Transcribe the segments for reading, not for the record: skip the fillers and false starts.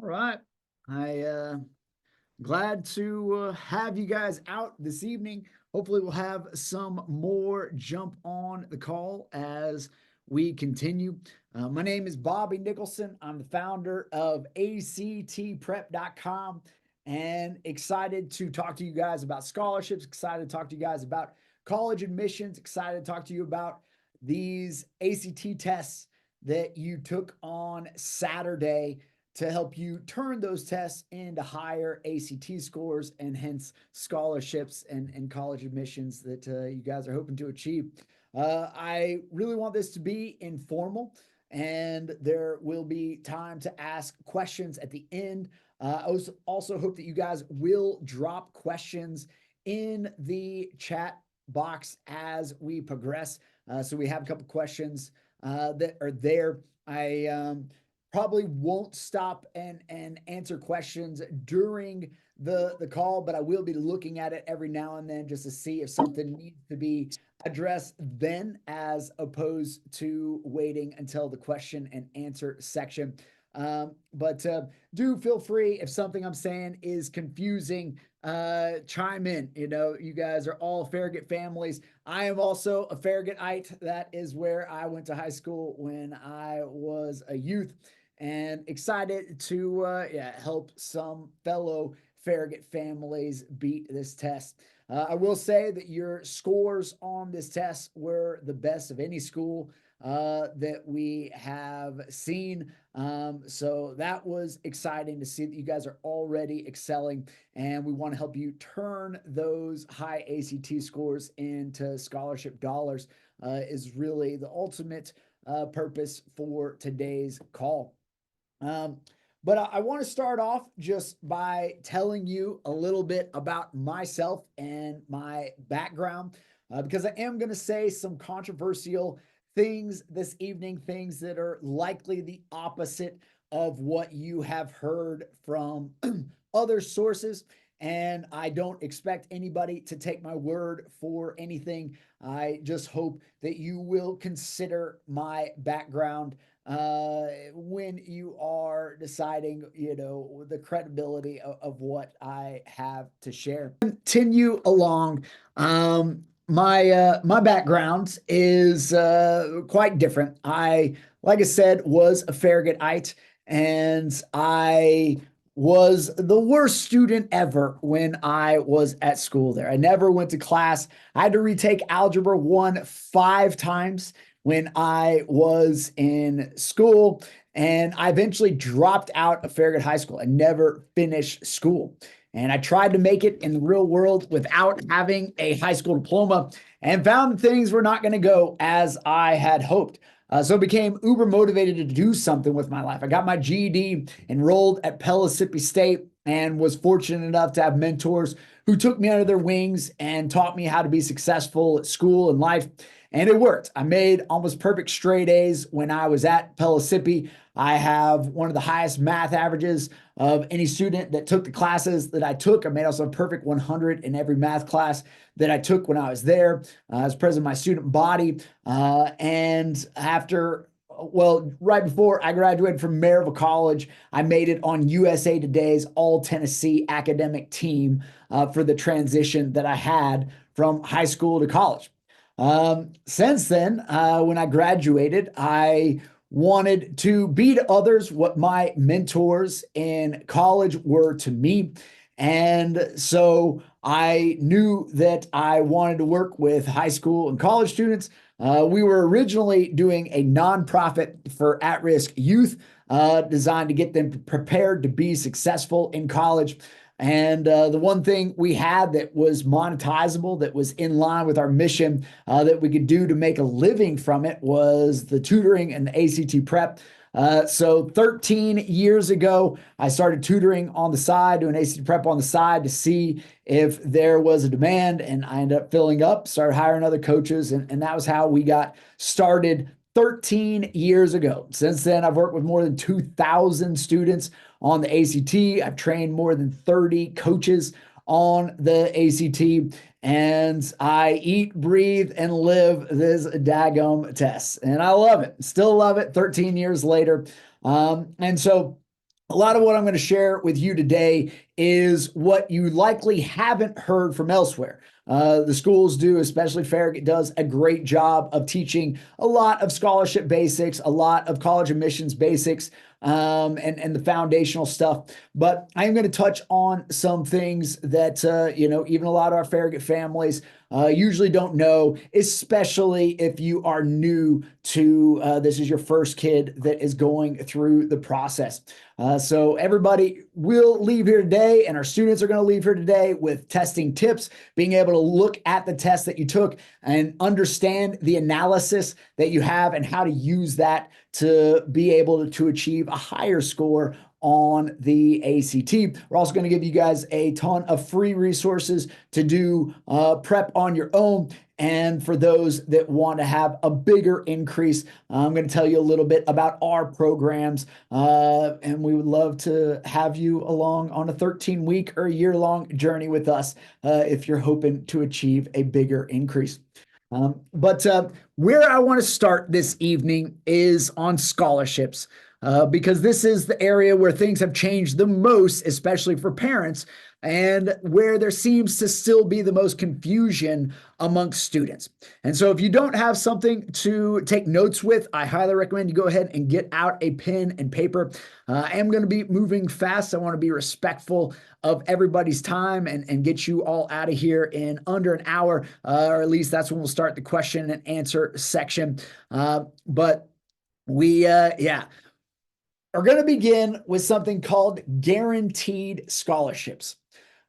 right. I glad to have you guys out this evening. Hopefully, we'll have some more jump on the call as we continue. My name is Bobby Nicholson. I'm the founder of actprep.com and excited to talk to you guys about scholarships, excited to talk to you guys about college admissions, excited to talk to you about these ACT tests that you took on Saturday to help you turn those tests into higher ACT scores and hence scholarships and college admissions that you guys are hoping to achieve. I really want this to be informal, and there will be time to ask questions at the end. I also hope that you guys will drop questions in the chat box as we progress. So we have a couple questions that are there. I probably won't stop and answer questions during the call, but I will be looking at it every now and then just to see if something needs to be addressed then, as opposed to waiting until the question and answer section. But do feel free, if something I'm saying is confusing, chime in. You know, you guys are all Farragut families. I am also a Farragutite. That is where I went to high school when I was a youth, and excited to help some fellow Farragut families beat this test. I will say that your scores on this test were the best of any school that we have seen. So that was exciting to see that you guys are already excelling, and we want to help you turn those high ACT scores into scholarship dollars, is really the ultimate purpose for today's call. But I want to start off just by telling you a little bit about myself and my background, because I am going to say some controversial things this evening, things that are likely the opposite of what you have heard from other sources. And I don't expect anybody to take my word for anything. I just hope that you will consider my background when you are deciding, you know, the credibility of what I have to share. Continue along. My background is quite different. Like I said, was a Farragutite, and I was the worst student ever when I was at school there. I never went to class. I had to retake Algebra 1 5 times when I was in school, and I eventually dropped out of Farragut High School. I never finished school. And I tried to make it in the real world without having a high school diploma, and found that things were not going to go as I had hoped. So I became uber motivated to do something with my life. I got my GED, enrolled at Pellissippi State, and was fortunate enough to have mentors who took me under their wings and taught me how to be successful at school and life. And it worked. I made almost perfect straight A's when I was at Pellissippi. I have one of the highest math averages of any student that took the classes that I took. I made also a perfect 100 in every math class that I took when I was there. I was president of my student body. And after, well, right before I graduated from Maryville College, I made it on USA Today's All Tennessee academic team for the transition that I had from high school to college. Since then, when I graduated, I wanted to be to others what my mentors in college were to me. And so I knew that I wanted to work with high school and college students. We were originally doing a nonprofit for at-risk youth, designed to get them prepared to be successful in college. And the one thing we had that was monetizable, that was in line with our mission, that we could do to make a living from it, was the tutoring and the ACT prep. So 13 years ago, I started tutoring on the side, doing ACT prep on the side to see if there was a demand, and I ended up filling up, started hiring other coaches, and that was how we got started 13 years ago. Since then, I've worked with more than 2,000 students on the ACT. I've trained more than 30 coaches on the ACT, and I eat, breathe, and live this daggum test. And I love it. Still love it 13 years later. And so A lot of what I'm going to share with you today is what you likely haven't heard from elsewhere. The schools do, especially Farragut does a great job of teaching a lot of scholarship basics, a lot of college admissions basics, and the foundational stuff. But I'm going to touch on some things that even a lot of our Farragut families usually don't know, especially if you are new to this is your first kid that is going through the process. So everybody will leave here today, and our students are going to leave here today with testing tips, being able to look at the test that you took and understand the analysis that you have and how to use that to be able to achieve a higher score on the ACT. We're also going to give you guys a ton of free resources to do prep on your own. And for those that want to have a bigger increase, I'm going to tell you a little bit about our programs. And we would love to have you along on a 13-week or a year-long journey with us if you're hoping to achieve a bigger increase. But where I want to start this evening is on scholarships. Because this is the area where things have changed the most, especially for parents, and where there seems to still be the most confusion amongst students. And so if you don't have something to take notes with, I highly recommend you go ahead and get out a pen and paper. I am going to be moving fast. I want to be respectful of everybody's time and get you all out of here in under an hour, or at least that's when we'll start the question and answer section. But we are going to begin with something called guaranteed scholarships.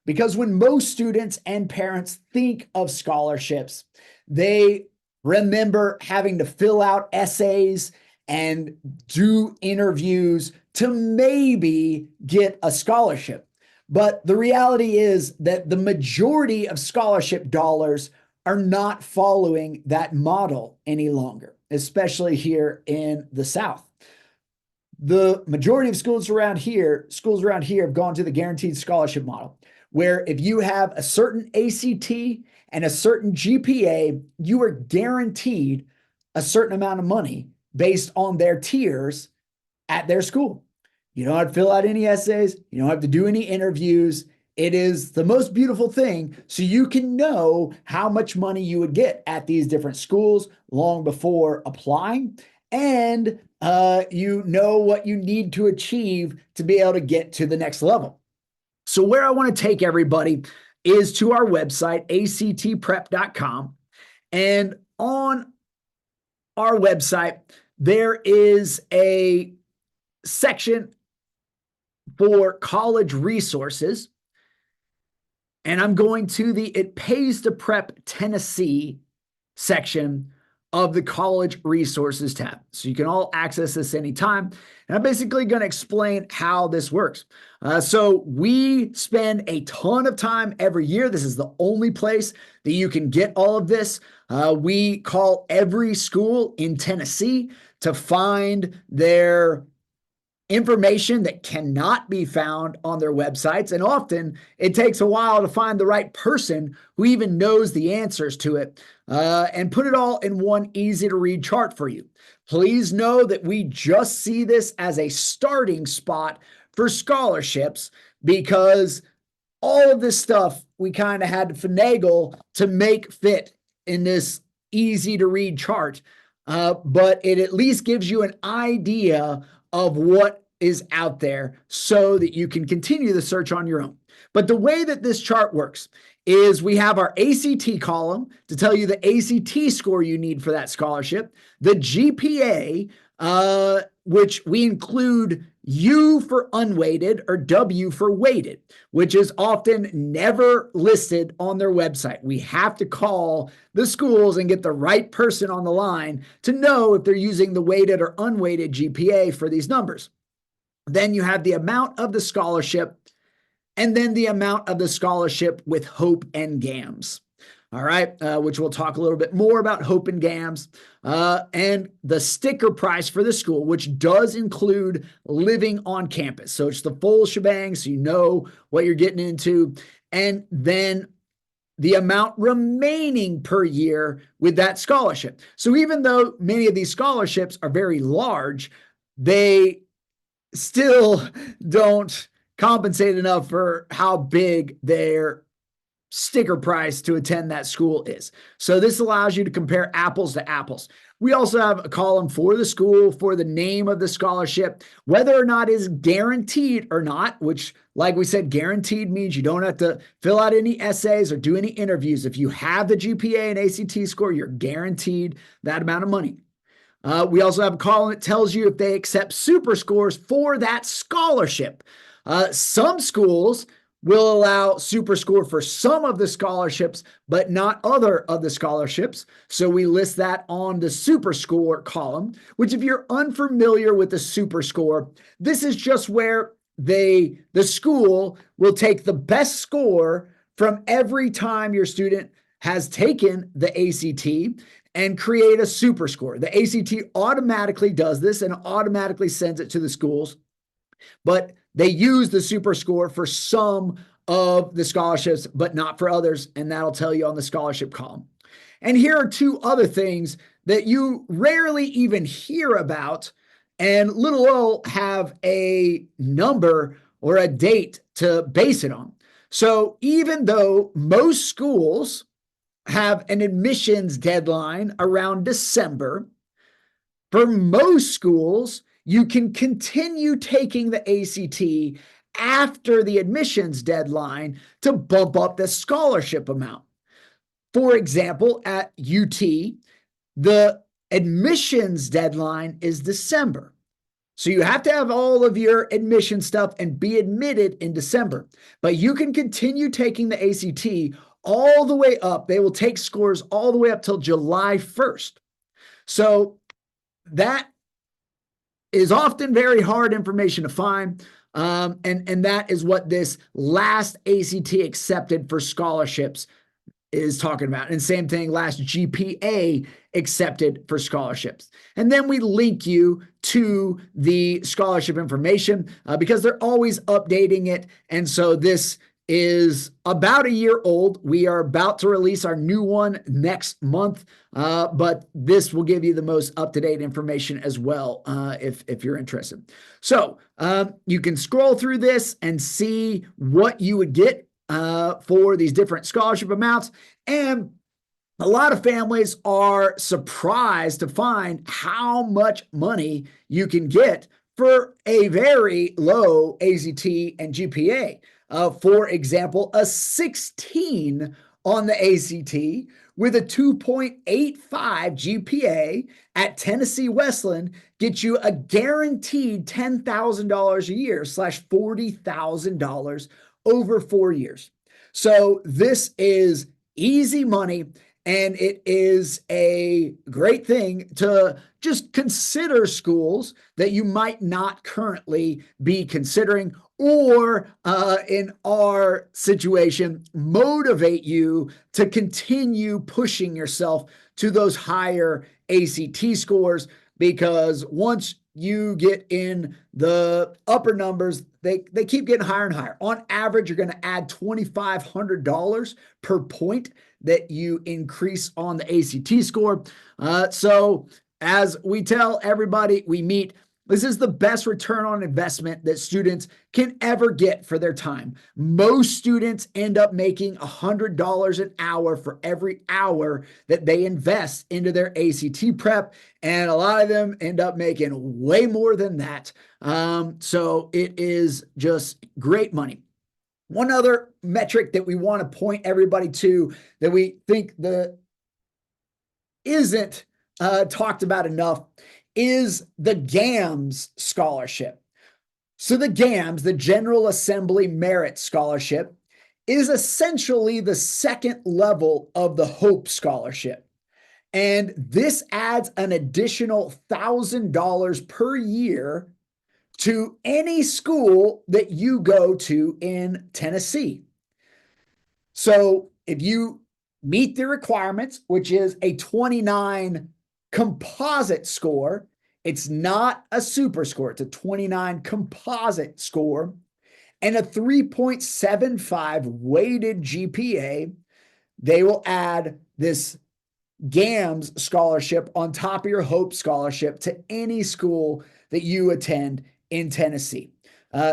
Because when most students and parents think of scholarships, they remember having to fill out essays and do interviews to maybe get a scholarship. But the reality is that the majority of scholarship dollars are not following that model any longer, especially here in the South. The majority of schools around here have gone to the guaranteed scholarship model, where if you have a certain ACT and a certain GPA, you are guaranteed a certain amount of money based on their tiers at their school. You don't have to fill out any essays. You don't have to do any interviews. It is the most beautiful thing, so you can know how much money you would get at these different schools long before applying, and you know what you need to achieve to be able to get to the next level. So where I want to take everybody is to our website, actprep.com. And on our website, there is a section for college resources. And I'm going to the It Pays to Prep Tennessee section of the college resources tab. So you can all access this anytime. And I'm basically going to explain how this works. So we spend a ton of time every year. This is the only place that you can get all of this. We call every school in Tennessee to find their information that cannot be found on their websites. And often it takes a while to find the right person who even knows the answers to it, and put it all in one easy to read chart for you. Please know that we just see this as a starting spot for scholarships, because all of this stuff we kind of had to finagle to make fit in this easy to read chart. But it at least gives you an idea of what is out there so that you can continue the search on your own. But the way that this chart works is we have our ACT column to tell you the ACT score you need for that scholarship, the GPA, which we include U for unweighted or W for weighted, which is often never listed on their website. We have to call the schools and get the right person on the line to know if they're using the weighted or unweighted GPA for these numbers. Then you have the amount of the scholarship, and then the amount of the scholarship with Hope and GAMS. All right, which we'll talk a little bit more about Hope and GAMS, and the sticker price for the school, which does include living on campus. So it's the full shebang, so you know what you're getting into. And then the amount remaining per year with that scholarship. So even though many of these scholarships are very large, they still don't compensate enough for how big their sticker price to attend that school is. So this allows you to compare apples to apples. We also have a column for the school, for the name of the scholarship, whether or not is guaranteed or not, which, like we said, guaranteed means you don't have to fill out any essays or do any interviews. If you have the GPA and ACT score, you're guaranteed that amount of money. We also have a column that tells you if they accept super scores for that scholarship. Some schools will allow super score for some of the scholarships, but not other of the scholarships. So we list that on the super score column, which if you're unfamiliar with the super score, this is just where the school will take the best score from every time your student has taken the ACT and create a super score. The ACT automatically does this and automatically sends it to the schools, but they use the super score for some of the scholarships, but not for others, and that'll tell you on the scholarship column. And here are two other things that you rarely even hear about, and little will have a number or a date to base it on. So even though most schools have an admissions deadline around December, for most schools, you can continue taking the ACT after the admissions deadline to bump up the scholarship amount. For example, at UT, the admissions deadline is December. So you have to have all of your admission stuff and be admitted in December. But you can continue taking the ACT all the way up. They will take scores all the way up till July 1st. So that is often very hard information to find. And that is what this last ACT accepted for scholarships is talking about. And same thing, last GPA accepted for scholarships. And then we link you to the scholarship information because they're always updating it. And so this is about a year old. We are about to release our new one next month, but this will give you the most up-to-date information as well if you're interested. So you can scroll through this and see what you would get for these different scholarship amounts. And a lot of families are surprised to find how much money you can get for a very low ACT and GPA. For example, a 16 on the ACT with a 2.85 GPA at Tennessee Wesleyan gets you a guaranteed $10,000 a year / $40,000 over 4 years. So this is easy money, and it is a great thing to just consider schools that you might not currently be considering, or in our situation, motivate you to continue pushing yourself to those higher ACT scores, because once you get in the upper numbers, they keep getting higher and higher. On average, you're going to add $2,500 per point that you increase on the ACT score. So as we tell everybody we meet, this is the best return on investment that students can ever get for their time. Most students end up making $100 an hour for every hour that they invest into their ACT prep, and a lot of them end up making way more than that. So it is just great money. One other metric that we want to point everybody to that we think isn't talked about enough is the GAMS scholarship. So the GAMS, the General Assembly Merit Scholarship, is essentially the second level of the Hope Scholarship. And this adds an additional $1,000 per year to any school that you go to in Tennessee. So if you meet the requirements, which is a 29 composite score, it's not a super score, it's a 29 composite score, and a 3.75 weighted GPA, they will add this GAMS scholarship on top of your Hope scholarship to any school that you attend in Tennessee.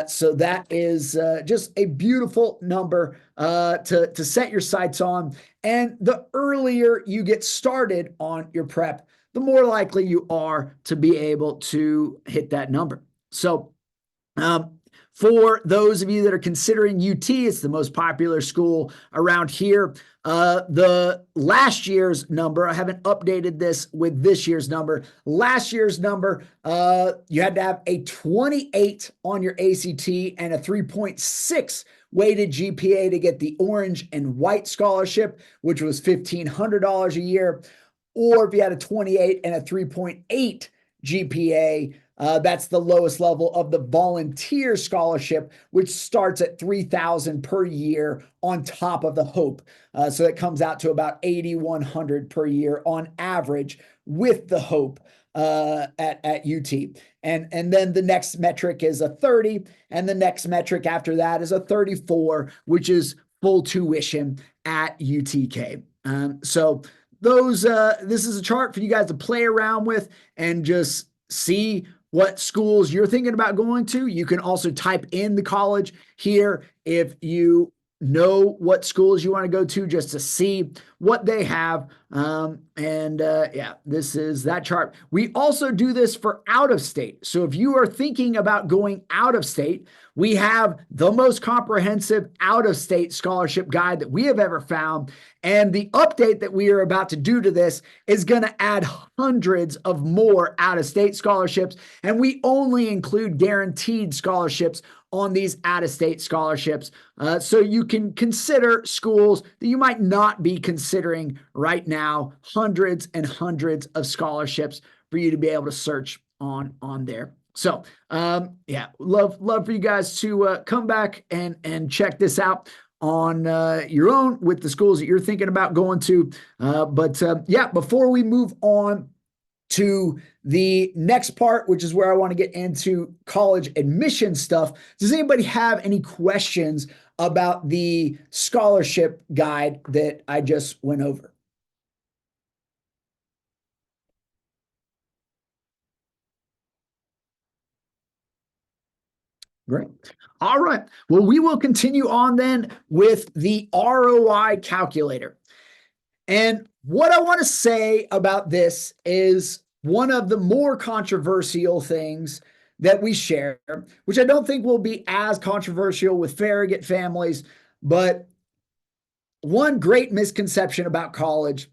So that is just a beautiful number to set your sights on. And the earlier you get started on your prep, the more likely you are to be able to hit that number. So for those of you that are considering UT, it's the most popular school around here. The last year's number, I haven't updated this with this year's number. Last year's number, you had to have a 28 on your ACT and a 3.6 weighted GPA to get the orange and white scholarship, which was $1,500 a year. Or if you had a 28 and a 3.8 GPA, that's the lowest level of the volunteer scholarship, which starts at $3,000 per year on top of the Hope. So that comes out to about $8,100 per year on average with the Hope at UT. And then the next metric is a 30, and the next metric after that is a 34, which is full tuition at UTK. So this is a chart for you guys to play around with and just see what schools you're thinking about going to. You can also type in the college here if you know what schools you want to go to, just to see what they have. Yeah, this is that chart. We also do this for out of state. So if you are thinking about going out of state, we have the most comprehensive out of state scholarship guide that we have ever found. And the update that we are about to do to this is going to add hundreds of more out of state scholarships. And we only include guaranteed scholarships on these out of state scholarships. So you can consider schools that you might not be considering right now, hundreds and hundreds of scholarships for you to be able to search on there. So yeah, love for you guys to come back and check this out on your own with the schools that you're thinking about going to. Yeah, before we move on to the next part, which is where I want to get into college admission stuff, does anybody have any questions about the scholarship guide that I just went over? Great. All right. Well, we will continue on then with the ROI calculator. And what I want to say about this is one of the more controversial things that we share, which I don't think will be as controversial with Farragut families, but one great misconception about college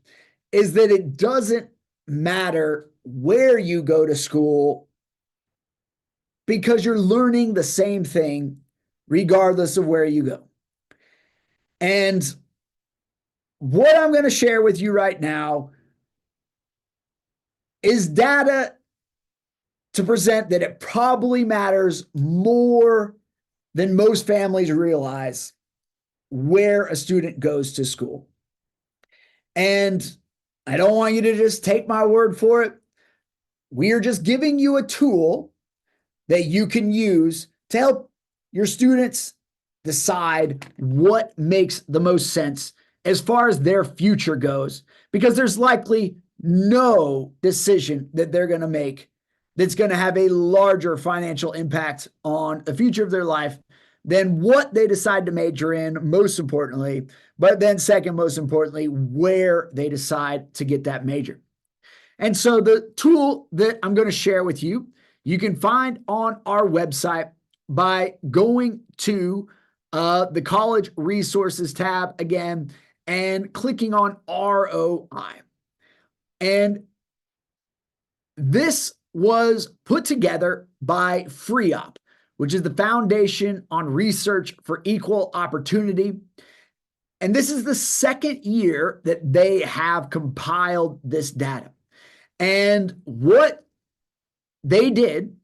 is that it doesn't matter where you go to school because you're learning the same thing regardless of where you go. And what I'm going to share with you right now is data to present that it probably matters more than most families realize where a student goes to school. And I don't want you to just take my word for it. We are just giving you a tool that you can use to help your students decide what makes the most sense as far as their future goes, because there's likely no decision that they're going to make that's going to have a larger financial impact on the future of their life than what they decide to major in, most importantly, but then second most importantly, where they decide to get that major. And so the tool that I'm going to share with you, you can find on our website by going to the college resources tab again and clicking on ROI. And this was put together by FreeOp, which is the Foundation on Research for Equal Opportunity. And this is the second year that they have compiled this data. And what they did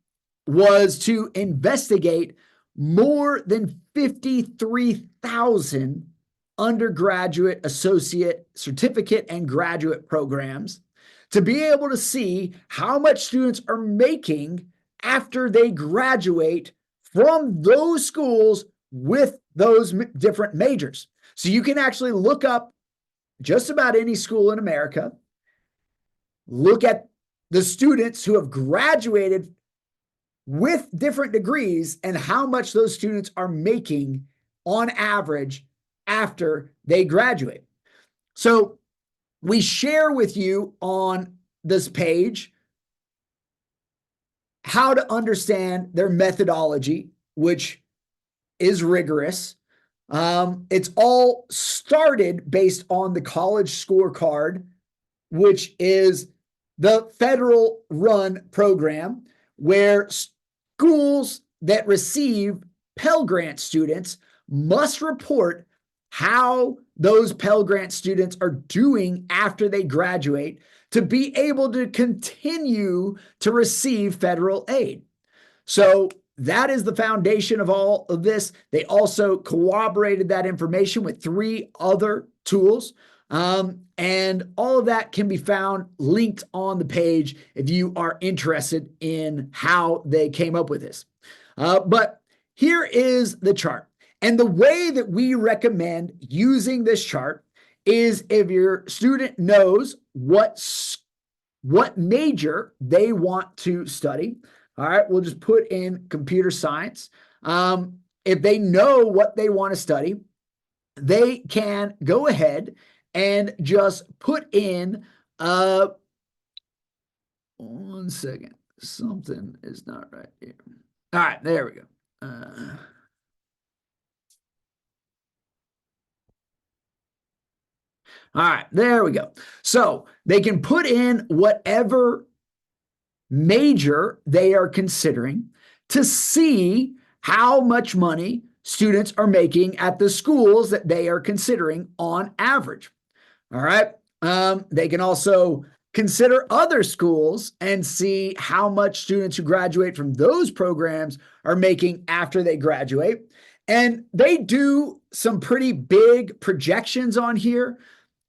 was to investigate more than 53,000 undergraduate, associate, certificate, and graduate programs to be able to see how much students are making after they graduate from those schools with those different majors. So you can actually look up just about any school in America, look at the students who have graduated with different degrees and how much those students are making on average after they graduate. So we share with you on this page how to understand their methodology, which is rigorous. It's all started based on the college scorecard, which is the federal run program where schools that receive Pell Grant students must report how those Pell Grant students are doing after they graduate to be able to continue to receive federal aid. So that is the foundation of all of this. They also corroborated that information with 3 other tools. And all of that can be found linked on the page if you are interested in how they came up with this. But here is the chart. And the way that we recommend using this chart is if your student knows what major they want to study. All right, we'll just put in computer science. If they know what they want to study, they can go ahead and just put in, one second, something is not right here. All right, there we go. All right, there we go. So they can put in whatever major they are considering to see how much money students are making at the schools that they are considering on average. All right. They can also consider other schools and see how much students who graduate from those programs are making after they graduate. And they do some pretty big projections on here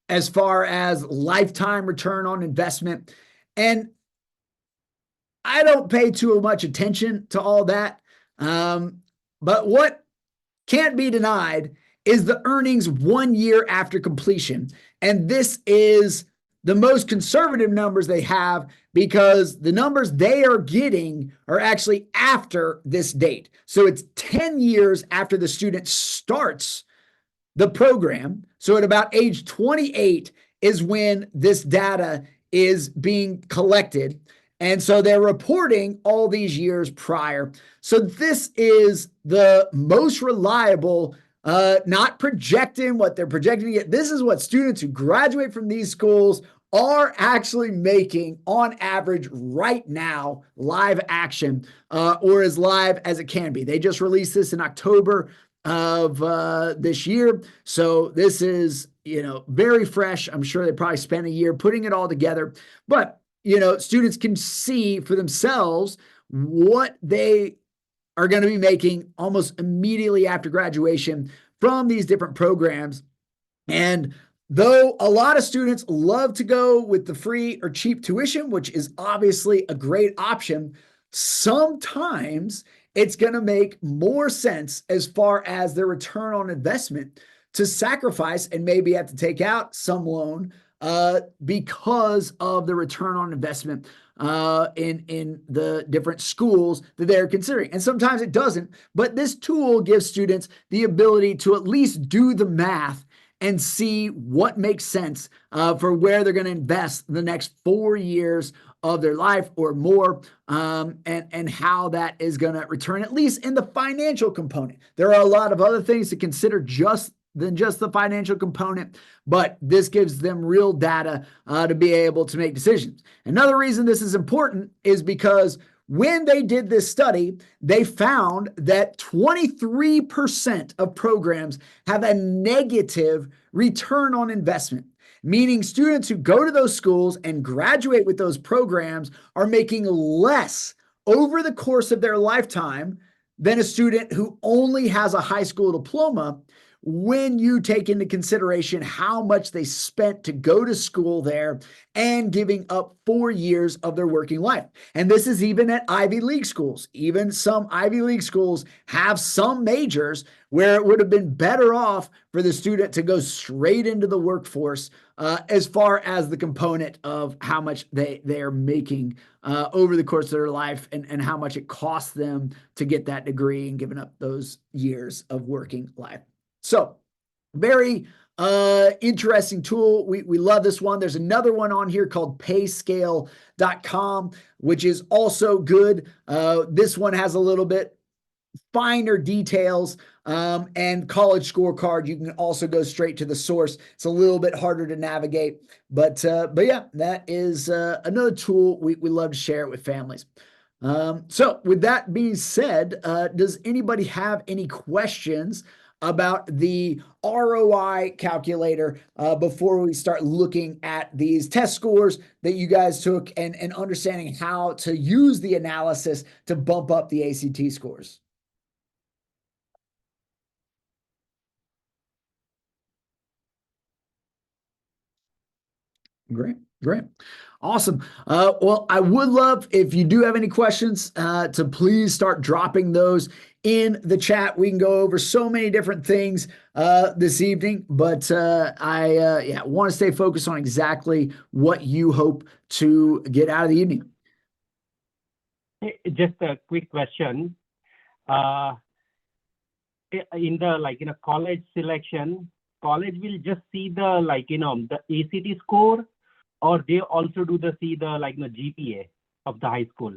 as far as lifetime return on investment. And I don't pay too much attention to all that. But what can't be denied is the earnings 1 year after completion. And this is the most conservative numbers they have because the numbers they are getting are actually after this date. So it's 10 years after the student starts the program. So at about age 28 is when this data is being collected. And so they're reporting all these years prior. So this is the most reliable, not projecting what they're projecting yet. This is what students who graduate from these schools are actually making on average right now, live action, or as live as it can be. They just released this in October of this year. So this is, very fresh. I'm sure they probably spent a year putting it all together, but students can see for themselves what they are going to be making almost immediately after graduation from these different programs. And though a lot of students love to go with the free or cheap tuition, which is obviously a great option, sometimes it's going to make more sense as far as their return on investment to sacrifice and maybe have to take out some loan because of the return on investment in the different schools that they're considering. And sometimes it doesn't, but this tool gives students the ability to at least do the math and see what makes sense for where they're going to invest the next 4 years of their life or more, and how that is going to return, at least in the financial component. There are a lot of other things to consider than just the financial component, but this gives them real data to be able to make decisions. Another reason this is important is because when they did this study, they found that 23% of programs have a negative return on investment, meaning students who go to those schools and graduate with those programs are making less over the course of their lifetime than a student who only has a high school diploma, when you take into consideration how much they spent to go to school there and giving up 4 years of their working life. And this is even at Ivy League schools. Even some Ivy League schools have some majors where it would have been better off for the student to go straight into the workforce as far as the component of how much they are making over the course of their life and how much it costs them to get that degree and giving up those years of working life. So very interesting tool. We love this one. There's another one on here called payscale.com, which is also good. This one has a little bit finer details and college scorecard. You can also go straight to the source. It's a little bit harder to navigate, but yeah, that is another tool we love to share it with families. So with that being said, does anybody have any questions about the ROI calculator before we start looking at these test scores that you guys took and understanding how to use the analysis to bump up the ACT scores? Great, great. Awesome. Well, I would love, if you do have any questions, to please start dropping those in the chat. We can go over so many different things this evening, but I want to stay focused on exactly what you hope to get out of the evening. Just a quick question. In the college selection, college will just see the the ACT score, or they also do the GPA of the high school?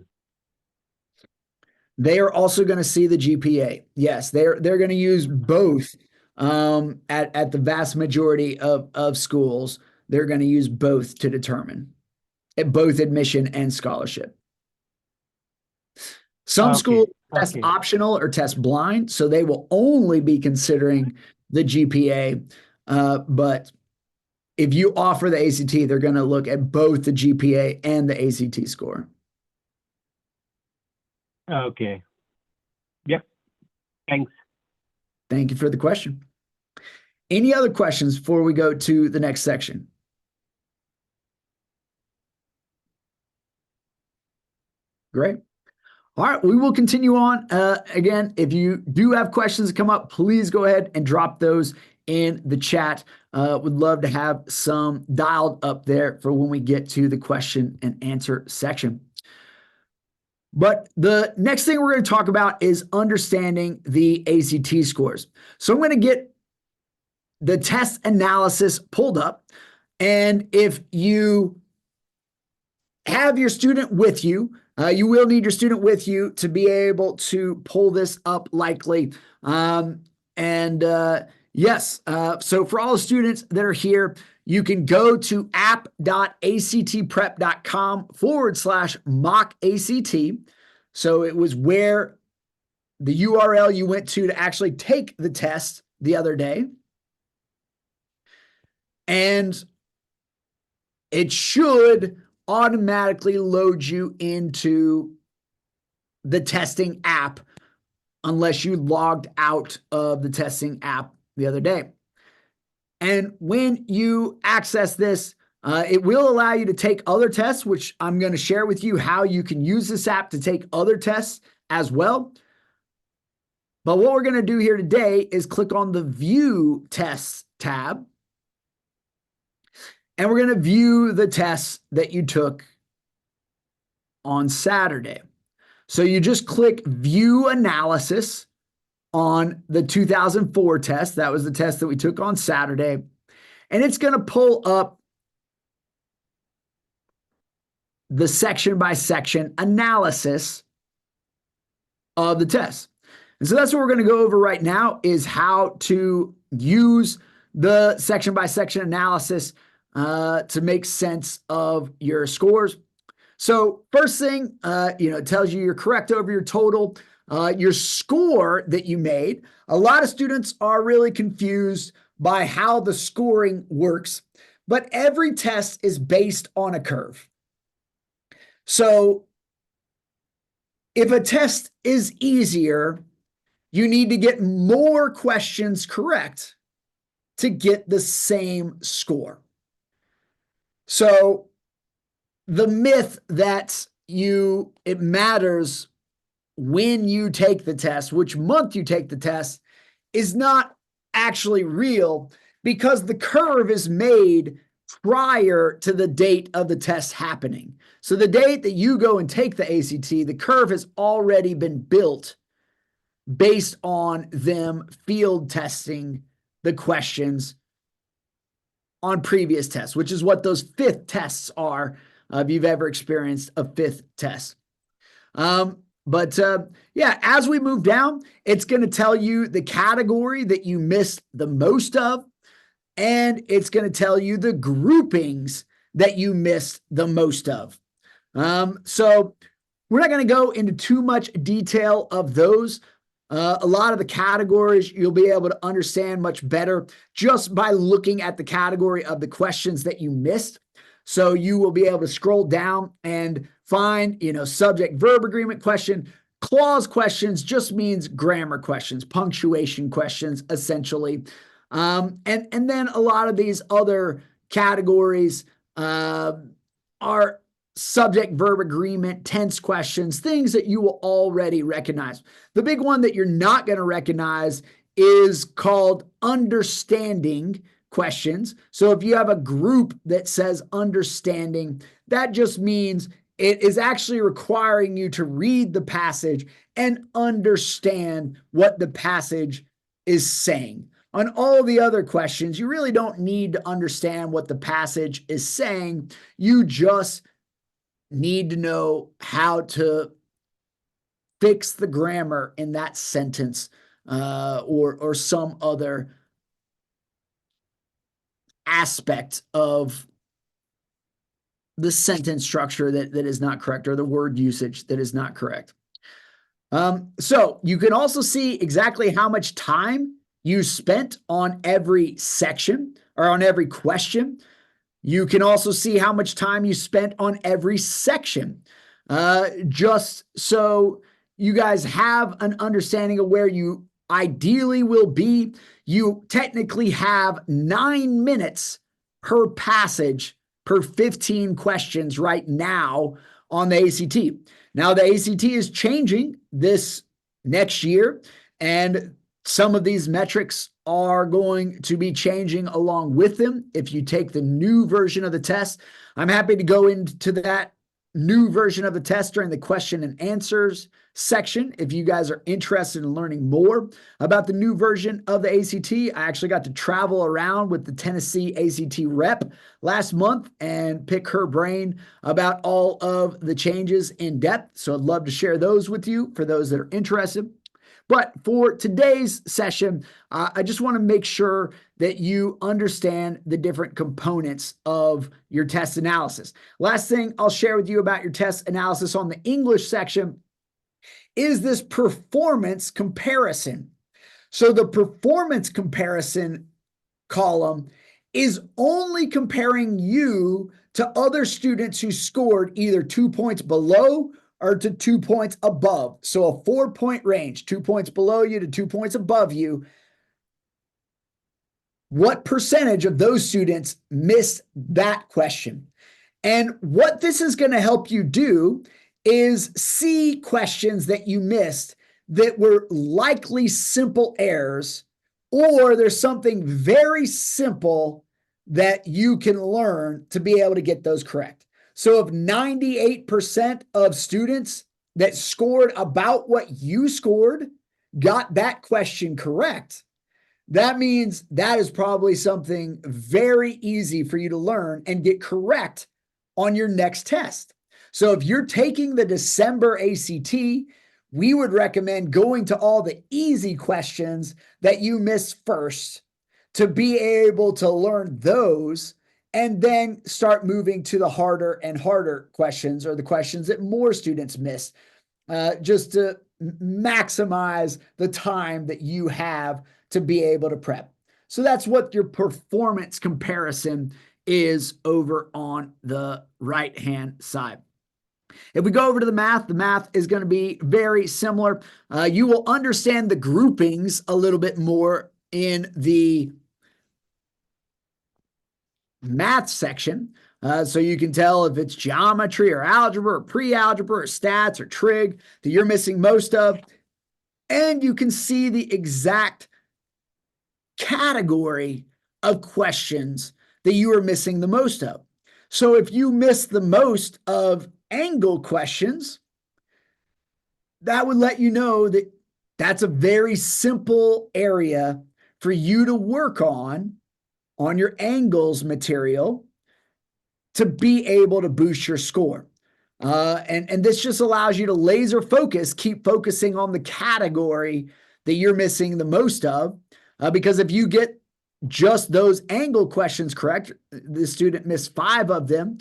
They are also going to see the GPA. Yes, they're going to use both at the vast majority of schools. They're going to use both to determine both admission and scholarship. Some schools test optional or test blind, so they will only be considering the GPA. But if you offer the ACT, they're going to look at both the GPA and the ACT score. Okay. Yep. Thanks. Thank you for the question. Any other questions before we go to the next section? Great. All right, we will continue on. Again, if you do have questions that come up, please go ahead and drop those in the chat. Would love to have some dialed up there for when we get to the question and answer section. But the next thing we're going to talk about is understanding the ACT scores. So I'm going to get the test analysis pulled up. And if you have your student with you, you will need your student with you to be able to pull this up likely. Yes, so for all the students that are here, you can go to app.actprep.com/mock ACT. So it was where the URL you went to actually take the test the other day. And it should automatically load you into the testing app unless you logged out of the testing app the other day. And when you access this, it will allow you to take other tests, which I'm going to share with you how you can use this app to take other tests as well. But what we're going to do here today is click on the View Tests tab. And we're going to view the tests that you took on Saturday. So you just click View Analysis on the 2004 test. That was the test that we took on Saturday. And it's going to pull up the section by section analysis of the test. And so that's what we're going to go over right now, is how to use the section by section analysis to make sense of your scores. So first thing, it tells you you're correct over your total, your score that you made. A lot of students are really confused by how the scoring works, but every test is based on a curve. So if a test is easier, you need to get more questions correct to get the same score. So the myth that it matters when you take the test, which month you take the test, is not actually real, because the curve is made prior to the date of the test happening. So the date that you go and take the ACT, the curve has already been built based on them field testing the questions on previous tests, which is what those fifth tests are, if you've ever experienced a fifth test. Yeah, as we move down, it's going to tell you the category that you missed the most of, and it's going to tell you the groupings that you missed the most of. So we're not going to go into too much detail of those. A lot of the categories you'll be able to understand much better just by looking at the category of the questions that you missed. So you will be able to scroll down and find, subject verb agreement question. Clause questions just means grammar questions, punctuation questions, essentially. And then a lot of these other categories are subject verb agreement, tense questions, things that you will already recognize. The big one that you're not going to recognize is called understanding questions. So if you have a group that says understanding, that just means it is actually requiring you to read the passage and understand what the passage is saying. On all the other questions, you really don't need to understand what the passage is saying. You just need to know how to fix the grammar in that sentence, or some other aspect of the sentence structure that is not correct, or the word usage that is not correct. So you can also see exactly how much time you spent on every section or on every question. You can also see how much time you spent on every section. Just so you guys have an understanding of where you ideally will be, you technically have 9 minutes per passage per 15 questions right now on the ACT. Now, the ACT is changing this next year, and some of these metrics are going to be changing along with them if you take the new version of the test. I'm happy to go into that new version of the test during the question and answers section if you guys are interested in learning more about the new version of the ACT. I actually got to travel around with the Tennessee ACT rep last month and pick her brain about all of the changes in depth. So I'd love to share those with you for those that are interested. But for today's session, I just want to make sure that you understand the different components of your test analysis. Last thing I'll share with you about your test analysis on the English section is this performance comparison. So the performance comparison column is only comparing you to other students who scored either 2 points below or to 2 points above. So a 4-point range, 2 points below you to 2 points above you. What percentage of those students missed that question? And what this is going to help you do is see questions that you missed that were likely simple errors, or there's something very simple that you can learn to be able to get those correct. So if 98% of students that scored about what you scored got that question correct, that means that is probably something very easy for you to learn and get correct on your next test. So if you're taking the December ACT, we would recommend going to all the easy questions that you missed first to be able to learn those, and then start moving to the harder and harder questions, or the questions that more students miss, just to maximize the time that you have to be able to prep. So that's what your performance comparison is over on the right-hand side. If we go over to the math is going to be very similar. You will understand the groupings a little bit more in the math section. So you can tell if it's geometry or algebra or pre-algebra or stats or trig that you're missing most of. And you can see the exact category of questions that you are missing the most of. So if you miss the most of angle questions, that would let you know that that's a very simple area for you to work on your angles material to be able to boost your score. And this just allows you to laser focus, keep focusing on the category that you're missing the most of. Because if you get just those angle questions correct, the student missed 5 of them,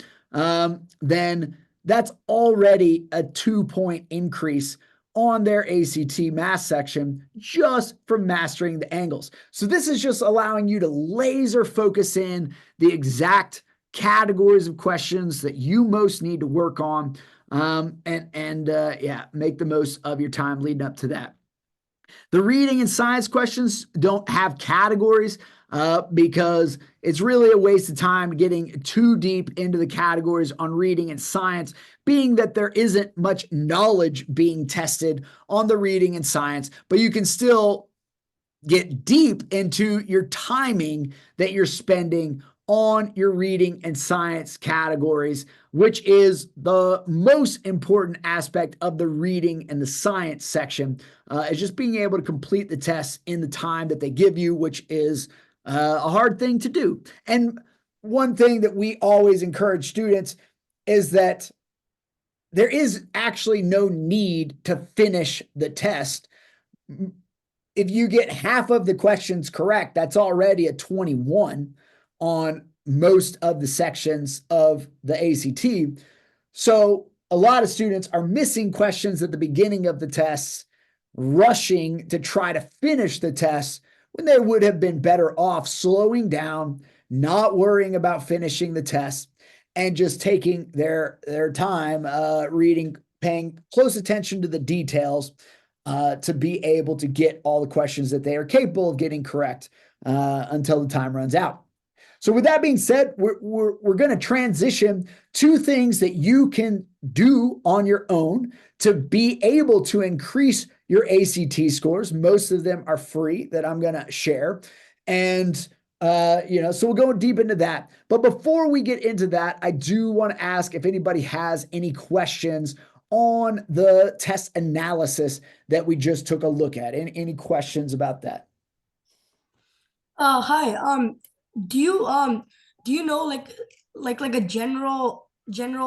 then that's already a 2-point increase on their ACT math section just from mastering the angles. So this is just allowing you to laser focus in the exact categories of questions that you most need to work on, yeah, make the most of your time leading up to that. The reading and science questions don't have categories because it's really a waste of time getting too deep into the categories on reading and science, being that there isn't much knowledge being tested on the reading and science, but you can still get deep into your timing that you're spending on your reading and science categories, which is the most important aspect of the reading and the science section, is just being able to complete the tests in the time that they give you, which is a hard thing to do. And one thing that we always encourage students is that there is actually no need to finish the test. If you get half of the questions correct, that's already a 21 on most of the sections of the ACT. So a lot of students are missing questions at the beginning of the tests, rushing to try to finish the tests when they would have been better off slowing down, not worrying about finishing the test, and just taking their time reading, paying close attention to the details to be able to get all the questions that they are capable of getting correct until the time runs out. So with that being said, we're going to transition to things that you can do on your own to be able to increase your ACT scores. Most of them are free that I'm going to share. And, so we'll go deep into that. But before we get into that, I do want to ask if anybody has any questions on the test analysis that we just took a look at. Any questions about that? Hi. Do you know like a general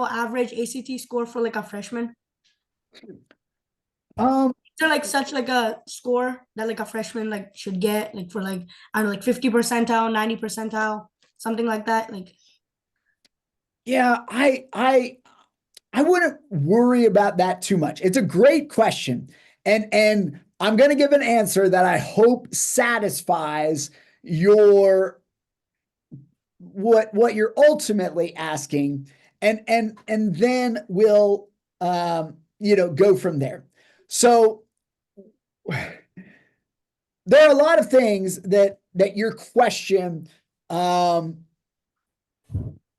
average ACT score for like a freshman? Um, Is there like such like a score that like a freshman like should get like for like I don't know like 50 percentile, 90 percentile, something like that? Like yeah, I wouldn't worry about that too much. It's a great question. And I'm going to give an answer that I hope satisfies your what you're ultimately asking, and then we'll go from there. So there are a lot of things that your question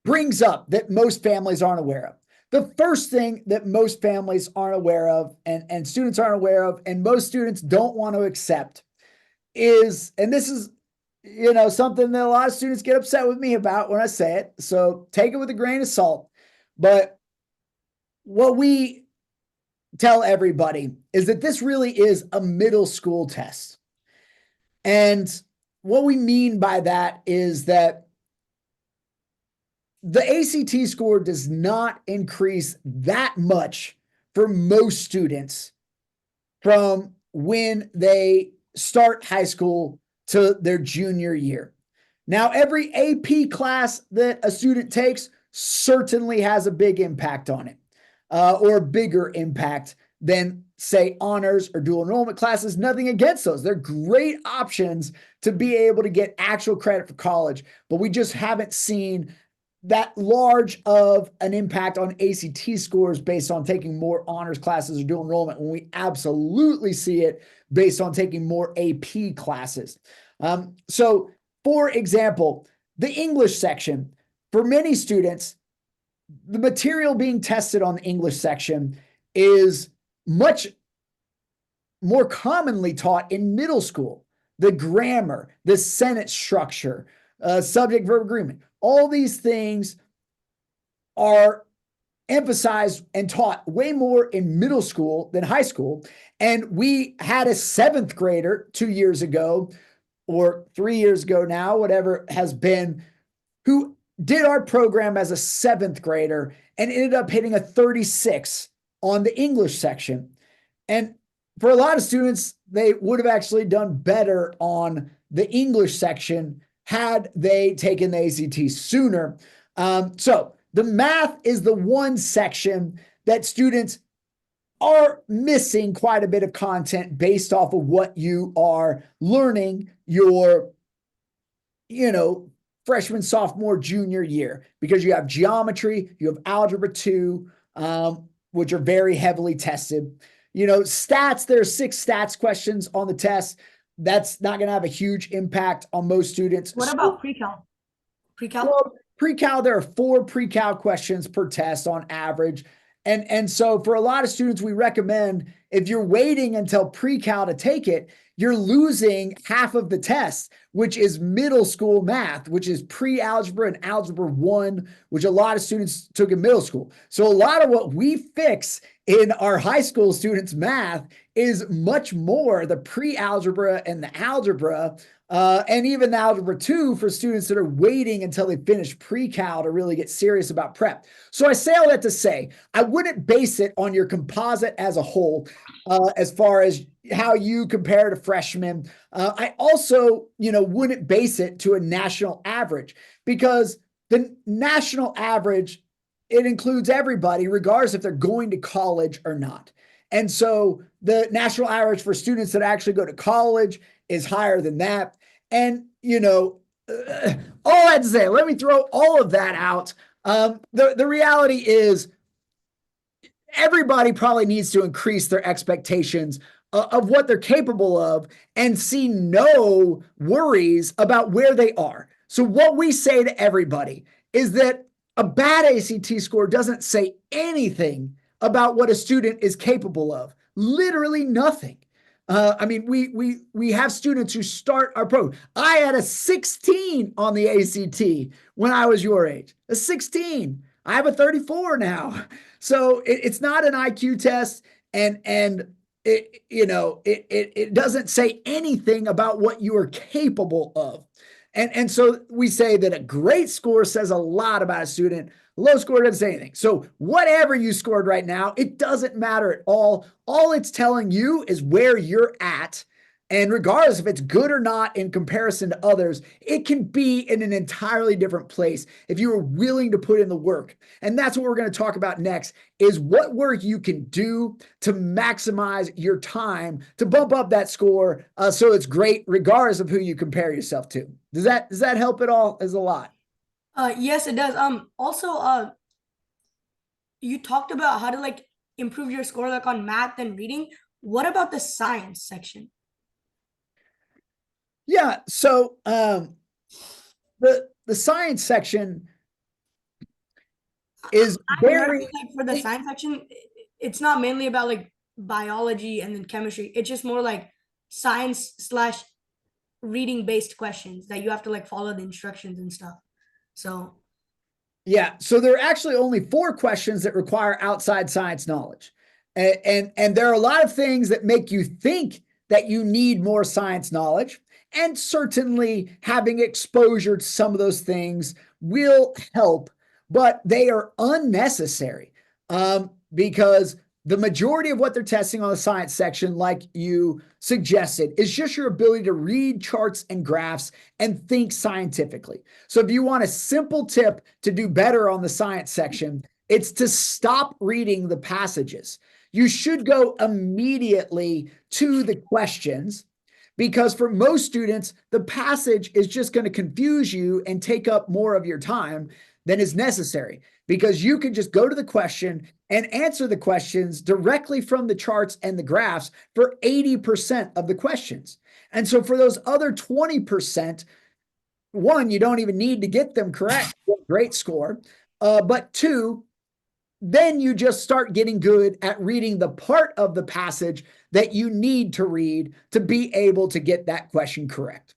brings up that most families aren't aware of. The first thing that most families aren't aware of and students aren't aware of, and most students don't want to accept is, and this is, something that a lot of students get upset with me about when I say it. So take it with a grain of salt. But what we tell everybody is that this really is a middle school test. And what we mean by that is that the ACT score does not increase that much for most students from when they start high school to their junior year. Now, every AP class that a student takes certainly has a big impact on it, or a bigger impact than, say, honors or dual enrollment classes. Nothing against those. They're great options to be able to get actual credit for college, but we just haven't seen that large of an impact on ACT scores based on taking more honors classes or dual enrollment, when we absolutely see it based on taking more AP classes. So, for example, the English section, for many students, the material being tested on the English section is much more commonly taught in middle school. The grammar, the sentence structure, subject verb agreement, all these things are emphasized and taught way more in middle school than high school. And we had a 7th grader 2 years ago or 3 years ago now, whatever it has been, who did our program as a 7th grader and ended up hitting a 36 on the English section. And for a lot of students, they would have actually done better on the English section had they taken the ACT sooner. So the math is the one section that students are missing quite a bit of content based off of what you are learning your, freshman, sophomore, junior year, because you have geometry, you have algebra 2, which are very heavily tested. Stats, there are 6 stats questions on the test. That's not going to have a huge impact on most students. What about pre-cal? Well, pre-cal, there are 4 pre-cal questions per test on average. And so for a lot of students, we recommend, if you're waiting until pre-cal to take it, you're losing half of the test, which is middle school math, which is pre-algebra and algebra 1, which a lot of students took in middle school. So a lot of what we fix in our high school students' math is much more the pre-algebra and the algebra, and even the algebra 2 for students that are waiting until they finish pre-cal to really get serious about prep. So I say all that to say, I wouldn't base it on your composite as a whole, as far as how you compare to freshmen. I also, wouldn't base it to a national average, because the national average, it includes everybody, regardless if they're going to college or not. And so the national average for students that actually go to college is higher than that. And, all that to say, let me throw all of that out. The reality is, everybody probably needs to increase their expectations of what they're capable of and see no worries about where they are. So what we say to everybody is that a bad ACT score doesn't say anything about what a student is capable of. Literally nothing. We have students who start our program. I had a 16 on the ACT when I was your age. A 16. I have a 34 now. So it's not an IQ test, and it doesn't say anything about what you are capable of. And so we say that a great score says a lot about a student. Low score doesn't say anything. So whatever you scored right now, it doesn't matter at all. All it's telling you is where you're at. And regardless if it's good or not in comparison to others, it can be in an entirely different place if you are willing to put in the work. And that's what we're going to talk about next, is what work you can do to maximize your time to bump up that score, so it's great regardless of who you compare yourself to. Does that help at all? Is a lot. Yes, it does. Also, you talked about how to improve your score on math and reading. What about the science section? Yeah, so the science section is very, for the science section, it's not mainly about biology and then chemistry. It's just more science / reading based questions that you have to follow the instructions and stuff. So so there are actually only 4 questions that require outside science knowledge. And there are a lot of things that make you think that you need more science knowledge. And certainly having exposure to some of those things will help, but they are unnecessary, because the majority of what they're testing on the science section, like you suggested, is just your ability to read charts and graphs and think scientifically. So if you want a simple tip to do better on the science section, it's to stop reading the passages. You should go immediately to the questions, because for most students, the passage is just going to confuse you and take up more of your time. than is necessary, because you can just go to the question and answer the questions directly from the charts and the graphs for 80% of the questions. And so for those other 20%, one, you don't even need to get them correct. Great score. But two, then you just start getting good at reading the part of the passage that you need to read to be able to get that question correct.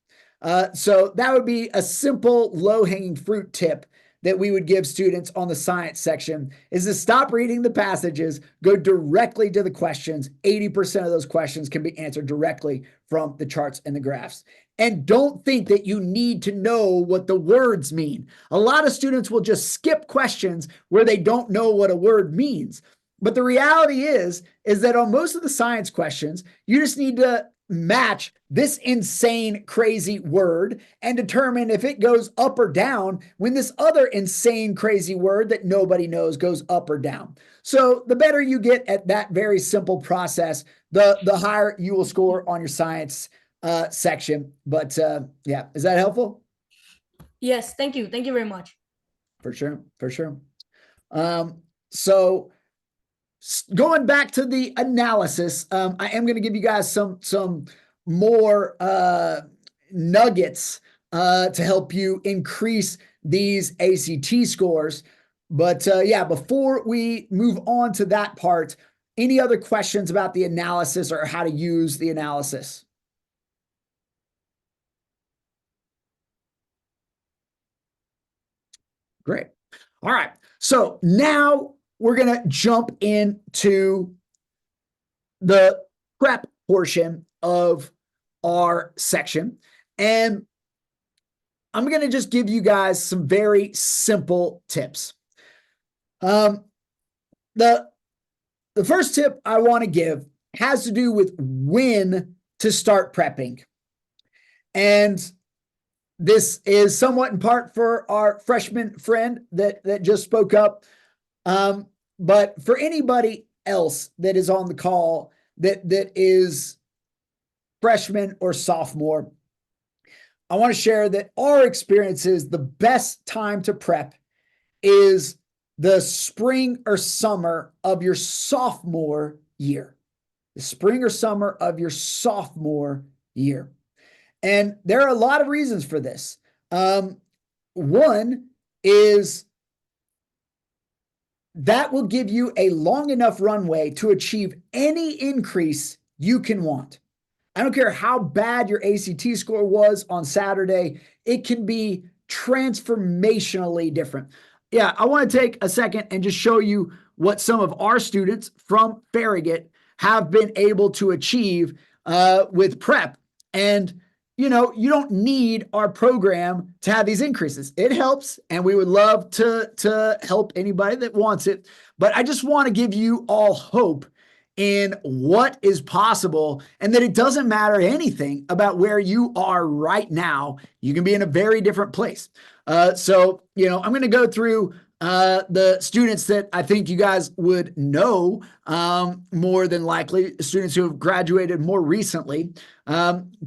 So that would be a simple low-hanging fruit tip that we would give students on the science section, is to stop reading the passages, go directly to the questions. 80% of those questions can be answered directly from the charts and the graphs. And don't think that you need to know what the words mean. A lot of students will just skip questions where they don't know what a word means. But the reality is that on most of the science questions, you just need to match this insane, crazy word and determine if it goes up or down when this other insane, crazy word that nobody knows goes up or down. So the better you get at that very simple process, the higher you will score on your science section. But yeah, is that helpful? Yes, thank you. Thank you very much. For sure, for sure. So going back to the analysis, I am going to give you guys some more nuggets to help you increase these ACT scores. But yeah, before we move on to that part, any other questions about the analysis or how to use the analysis? Great. All right. So now we're going to jump into the prep portion of our section. And I'm going to just give you guys some very simple tips. The first tip I want to give has to do with when to start prepping. And this is somewhat in part for our freshman friend that just spoke up. But for anybody else that is on the call that is freshman or sophomore, I want to share that our experience is the best time to prep is the spring or summer of your sophomore year. The spring or summer of your sophomore year. And there are a lot of reasons for this. One is that will give you a long enough runway to achieve any increase you can want. I don't care how bad your ACT score was on Saturday, it can be transformationally different. Yeah, I want to take a second and just show you what some of our students from Farragut have been able to achieve with prep. And you know, you don't need our program to have these increases. It helps, and we would love to help anybody that wants it. But I just want to give you all hope in what is possible, and that it doesn't matter anything about where you are right now. You can be in a very different place. So, you know, I'm going to go through the students that I think you guys would know more than likely, students who have graduated more recently.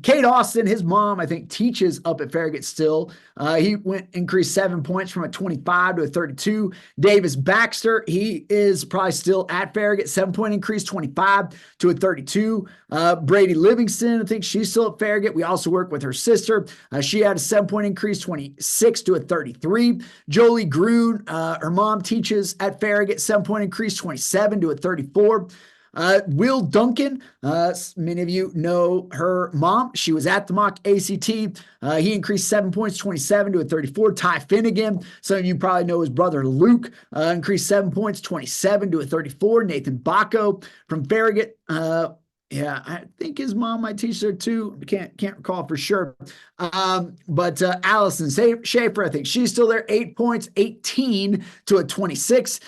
Kate Austin, his mom, I think teaches up at Farragut still. He increased 7 points from a 25 to a 32. Davis Baxter, he is probably still at Farragut, 7-point increase, 25 to a 32. Brady Livingston, I think she's still at Farragut. We also work with her sister. She had a 7-point increase, 26 to a 33. Jolie Groon, her mom teaches at Farragut, 7-point increase, 27 to a 34. Will Duncan, many of you know her mom. She was at the mock ACT. He increased 7 points, 27 to a 34. Ty Finnegan, some of you probably know his brother Luke, increased 7 points, 27 to a 34. Nathan Bacco from Farragut. Yeah, I think his mom might teach there too. Can't recall for sure. But Allison Schaefer, I think she's still there. 8 points, 18 to a 26.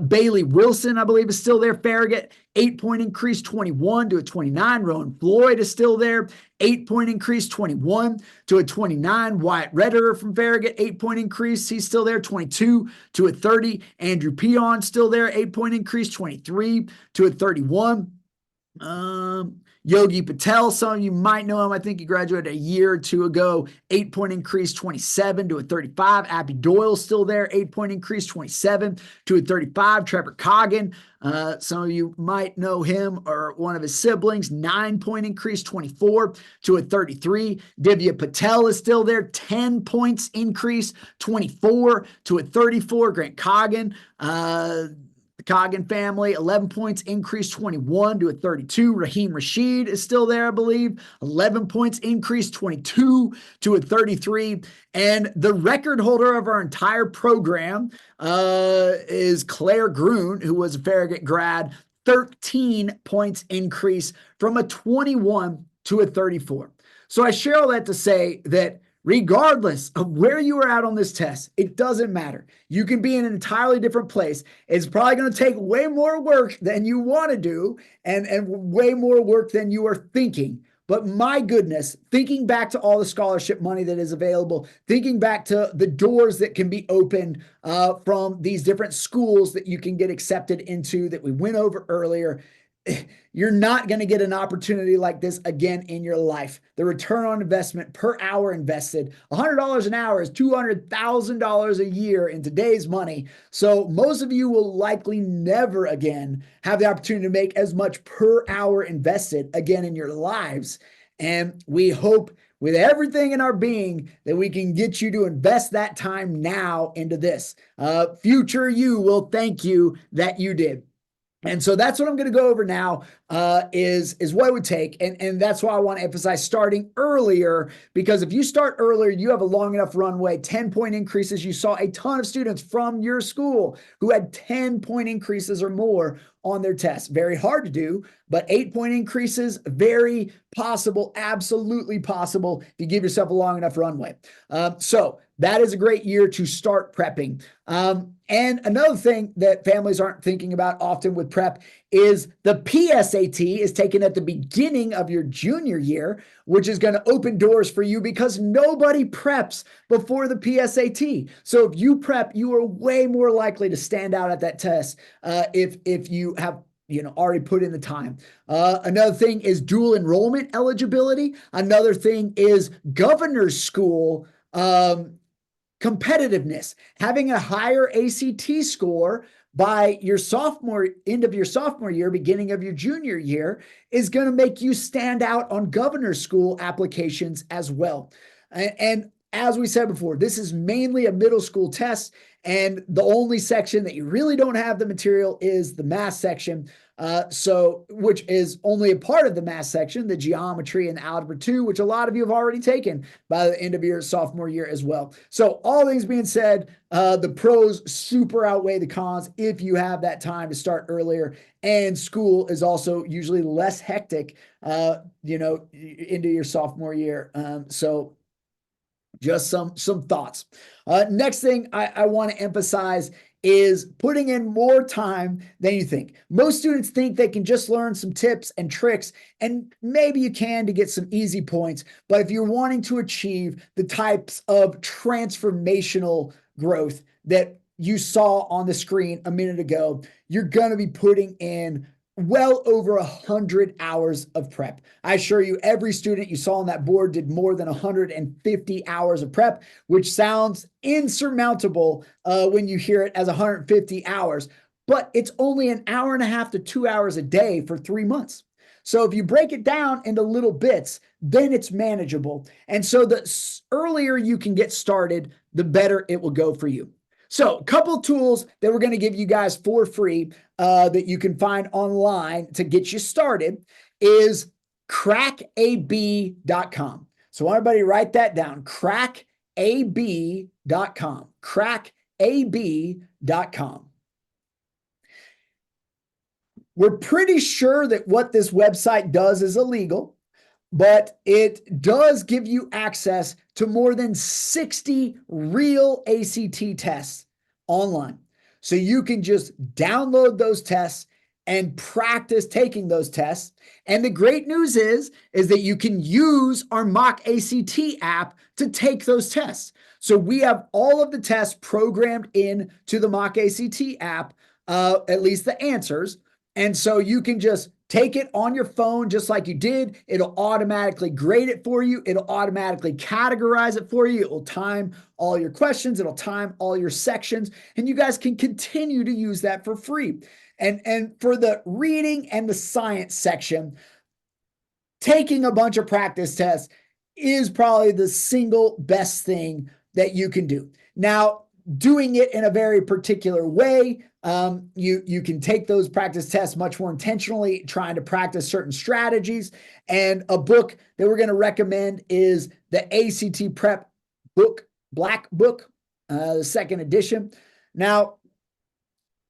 Bailey Wilson, I believe, is still there. Farragut, 8-point increase, 21 to a 29. Rowan Floyd is still there. 8-point increase, 21 to a 29. Wyatt Redder from Farragut, 8-point increase. He's still there, 22 to a 30. Andrew Peon still there, 8-point increase, 23 to a 31. Yogi Patel, some of you might know him. I think he graduated a year or two ago. 8-point increase, 27 to a 35. Abby Doyle's still there. 8-point increase, 27 to a 35. Trevor Coggin, some of you might know him or one of his siblings. 9-point increase, 24 to a 33. Divya Patel is still there. 10 points increase, 24 to a 34. Grant Coggin, the Coggin family, 11 points increase, 21 to a 32. Raheem Rashid is still there, I believe. 11 points increase, 22 to a 33. And the record holder of our entire program is Claire Grun, who was a Farragut grad. 13 points increase from a 21 to a 34. So I share all that to say that regardless of where you are at on this test, it doesn't matter. You can be in an entirely different place. It's probably going to take way more work than you want to do and way more work than you are thinking. But my goodness, thinking back to all the scholarship money that is available, thinking back to the doors that can be opened from these different schools that you can get accepted into that we went over earlier, you're not going to get an opportunity like this again in your life. The return on investment per hour invested, $100 an hour is $200,000 a year in today's money. So most of you will likely never again have the opportunity to make as much per hour invested again in your lives. And we hope with everything in our being that we can get you to invest that time now into this. Future you will thank you that you did. And so that's what I'm going to go over now is what it would take. And that's why I want to emphasize starting earlier, because if you start earlier, you have a long enough runway, 10-point increases. You saw a ton of students from your school who had 10-point increases or more on their tests. Very hard to do, but 8-point increases, very possible, absolutely possible if you give yourself a long enough runway. So that is a great year to start prepping. And another thing that families aren't thinking about often with prep is the PSAT is taken at the beginning of your junior year, which is going to open doors for you because nobody preps before the PSAT. So if you prep, you are way more likely to stand out at that test if you have already put in the time. Another thing is dual enrollment eligibility. Another thing is governor's school competitiveness. Having a higher ACT score by your end of your sophomore year, beginning of your junior year, is going to make you stand out on governor's school applications as well. And as we said before, this is mainly a middle school test, and the only section that you really don't have the material is the math section. Which is only a part of the math section, the geometry and algebra 2, which a lot of you have already taken by the end of your sophomore year as well. So all things being said, the pros super outweigh the cons if you have that time to start earlier, and school is also usually less hectic, into your sophomore year. So just some thoughts. Next thing I want to emphasize is putting in more time than you think. Most students think they can just learn some tips and tricks, and maybe you can to get some easy points. But if you're wanting to achieve the types of transformational growth that you saw on the screen a minute ago, you're going to be putting in well over 100 hours of prep. I assure you, every student you saw on that board did more than 150 hours of prep, which sounds insurmountable when you hear it as 150 hours, but it's only an hour and a half to 2 hours a day for 3 months. So if you break it down into little bits, then it's manageable. And so the earlier you can get started, the better it will go for you. So a couple tools that we're going to give you guys for free that you can find online to get you started is crackab.com. So everybody write that down, crackab.com, crackab.com. We're pretty sure that what this website does is illegal, but it does give you access to more than 60 real ACT tests online. So you can just download those tests and practice taking those tests. And the great news is that you can use our Mock ACT app to take those tests. So we have all of the tests programmed in to the Mock ACT app, at least the answers. And so you can just take it on your phone just like you did. It'll automatically grade it for you. It'll automatically categorize it for you. It will time all your questions. It'll time all your sections. And you guys can continue to use that for free. And for the reading and the science section, taking a bunch of practice tests is probably the single best thing that you can do. Now, doing it in a very particular way, you can take those practice tests much more intentionally, trying to practice certain strategies. And a book that we're going to recommend is the ACT Prep book, Black Book, the second edition. Now,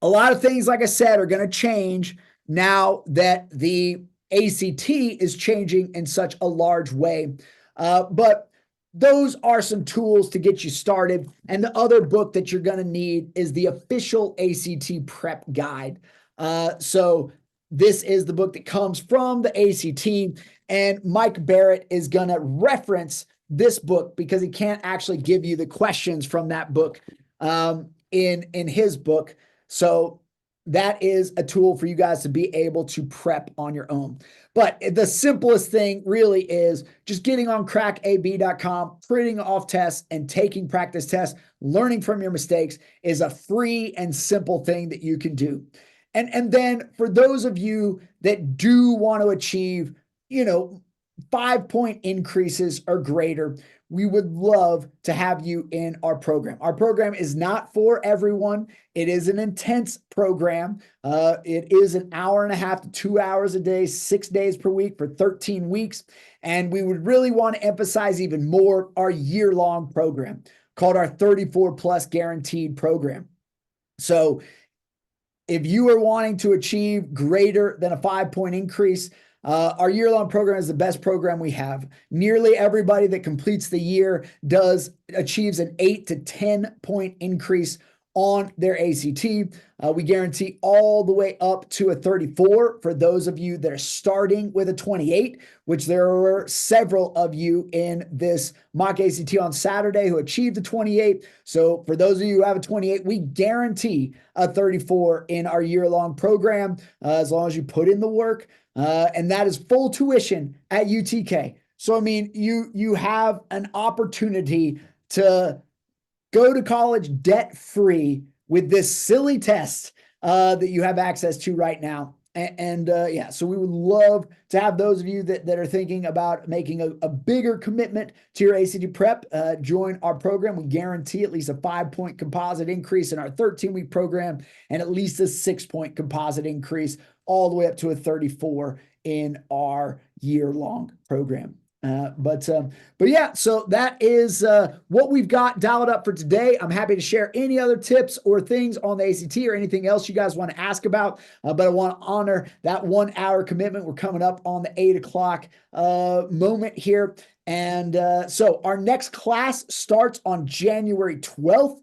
a lot of things, like I said, are going to change now that the ACT is changing in such a large way. But those are some tools to get you started. And the other book that you're going to need is the official ACT Prep Guide. So this is the book that comes from the ACT, and Mike Barrett is going to reference this book because he can't actually give you the questions from that book in his book. So that is a tool for you guys to be able to prep on your own. But the simplest thing really is just getting on crackab.com, printing off tests and taking practice tests. Learning from your mistakes is a free and simple thing that you can do. And then for those of you that do want to achieve, 5-point increases or greater, we would love to have you in our program. Our program is not for everyone. It is an intense program. It is an hour and a half to 2 hours a day, 6 days per week for 13 weeks. And we would really want to emphasize even more our year-long program called our 34 plus guaranteed program. So if you are wanting to achieve greater than a 5-point increase, our year-long program is the best program we have. Nearly everybody that completes the year achieves an 8 to 10-point increase on their ACT. We guarantee all the way up to a 34 for those of you that are starting with a 28, which there were several of you in this mock ACT on Saturday who achieved a 28. So for those of you who have a 28, we guarantee a 34 in our year-long program as long as you put in the work. And that is full tuition at UTK. So, I mean, you have an opportunity to go to college debt-free with this silly test that you have access to right now. Yeah, so we would love to have those of you that are thinking about making a bigger commitment to your ACT prep join our program. We guarantee at least a 5-point composite increase in our 13-week program and at least a 6-point composite increase all the way up to a 34 in our year-long program. But yeah, so that is what we've got dialed up for today. I'm happy to share any other tips or things on the ACT or anything else you guys want to ask about. But I want to honor that 1 hour commitment. We're coming up on the 8 o'clock moment here. And so our next class starts on January 12th.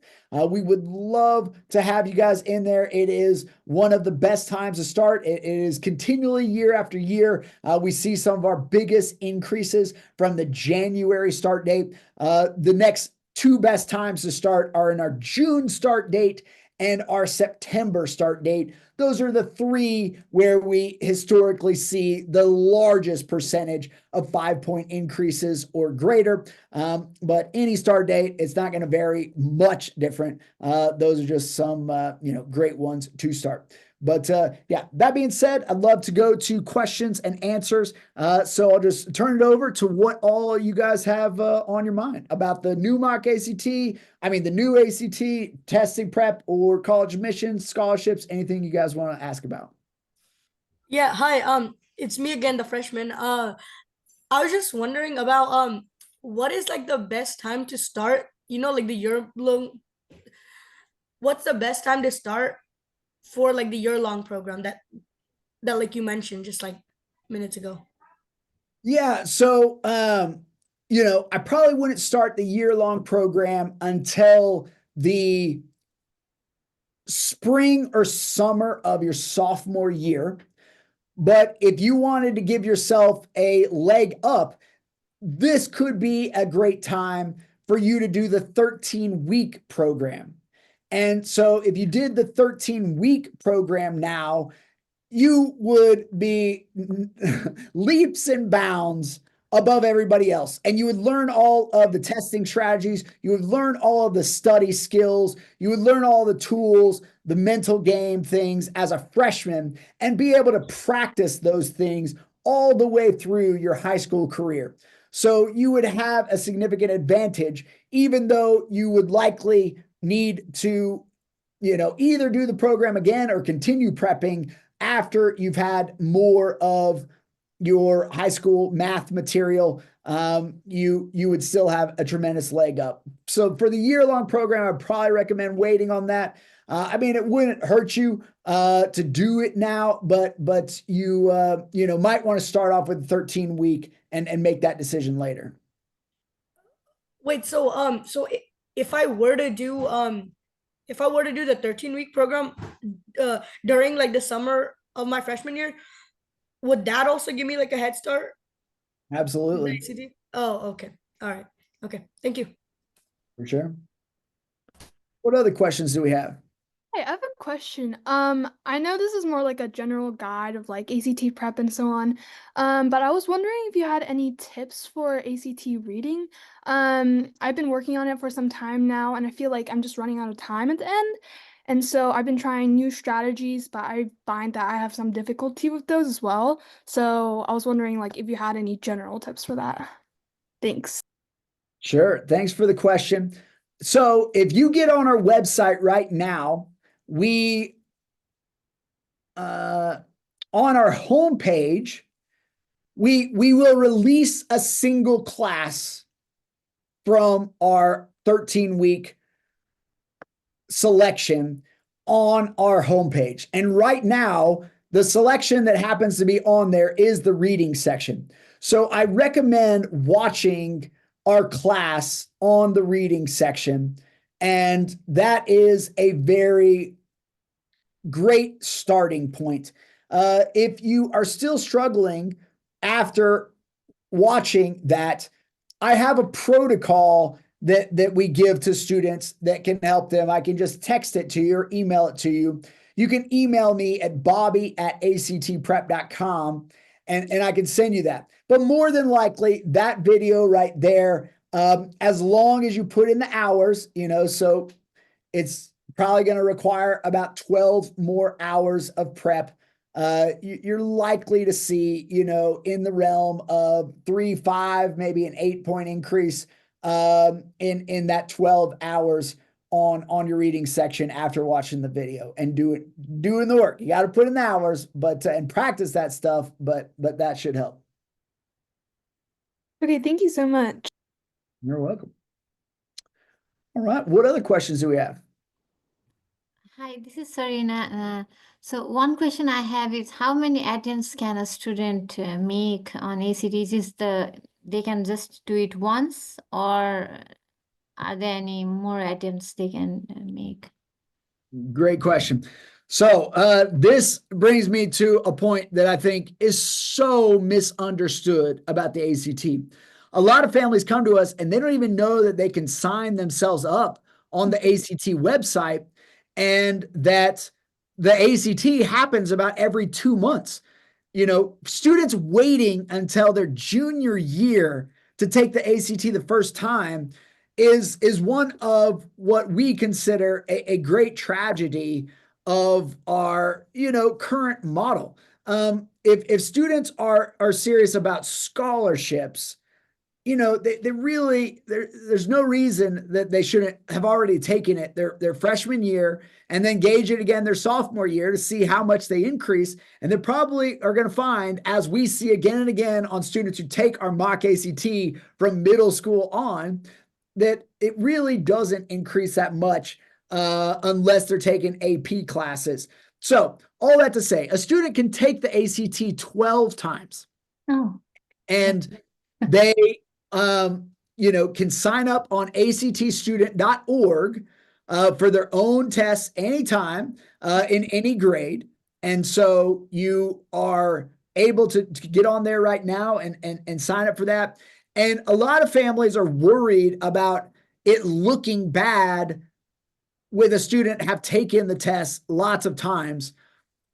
We would love to have you guys in there. It is one of the best times to start. It is continually year after year. We see some of our biggest increases from the January start date. The next 2 best times to start are in our June start date and our September start date. Those are the 3 where we historically see the largest percentage of 5-point increases or greater. But any start date, it's not going to vary much different. Those are just some, great ones to start. But yeah, that being said, I'd love to go to questions and answers. So I'll just turn it over to what all you guys have on your mind about the new mock ACT, the new ACT, testing prep, or college admissions, scholarships, anything you guys want to ask about. Yeah, hi. It's me again, the freshman. I was just wondering about what is like the best time to start? Like the year long. What's the best time to start for like the year-long program that like you mentioned just like minutes ago? Yeah, so I probably wouldn't start the year-long program until the spring or summer of your sophomore year. But if you wanted to give yourself a leg up, this could be a great time for you to do the 13-week program. And so if you did the 13-week program now, you would be leaps and bounds above everybody else. And you would learn all of the testing strategies. You would learn all of the study skills. You would learn all the tools, the mental game things as a freshman, and be able to practice those things all the way through your high school career. So you would have a significant advantage, even though you would likely need to, either do the program again or continue prepping after you've had more of your high school math material. You would still have a tremendous leg up. So for the year-long program, I'd probably recommend waiting on that. I mean, it wouldn't hurt you to do it now, but you might want to start off with 13-week and make that decision later. Wait, so if I were to do the 13-week program during like the summer of my freshman year, would that also give me like a head start? Absolutely. ACT? Oh, okay. All right. Okay. Thank you. For sure. What other questions do we have? Hey, I have a question. I know this is more like a general guide of like ACT prep and so on. But I was wondering if you had any tips for ACT reading. I've been working on it for some time now, and I feel like I'm just running out of time at the end. And so I've been trying new strategies, but I find that I have some difficulty with those as well. So I was wondering like if you had any general tips for that. Thanks. Sure. Thanks for the question. So if you get on our website right now, we on our homepage, we will release a single class from our 13-week selection on our homepage. And right now, the selection that happens to be on there is the reading section. So I recommend watching our class on the reading section. And that is a very great starting point. If you are still struggling after watching that, I have a protocol that we give to students that can help them. I can just text it to you or email it to you. You can email me at bobby@actprep.com and I can send you that. But more than likely, that video right there, as long as you put in the hours, so it's probably going to require about 12 more hours of prep. You're likely to see, in the realm of 3, 5, maybe an 8-point increase in that 12 hours on your reading section after watching the video and doing the work. You got to put in the hours, and practice that stuff, but that should help. Okay, thank you so much. You're welcome. All right. What other questions do we have? Hi, this is Sarina. So one question I have is how many attempts can a student make on ACTs? They can just do it once, or are there any more attempts they can make? Great question. So this brings me to a point that I think is so misunderstood about the ACT. A lot of families come to us and they don't even know that they can sign themselves up on the ACT website, and that the ACT happens about every 2 months. Students waiting until their junior year to take the ACT the first time is one of what we consider a great tragedy of our, current model. If students are serious about scholarships, they really, there's no reason that they shouldn't have already taken it their freshman year and then gauge it again their sophomore year to see how much they increase. And they probably are going to find, as we see again and again on students who take our mock ACT from middle school on, that it really doesn't increase that much unless they're taking AP classes. So all that to say, a student can take the ACT 12 times. Oh. And they can sign up on actstudent.org for their own tests anytime in any grade. And so you are able to get on there right now and sign up for that. And a lot of families are worried about it looking bad with a student have taken the test lots of times.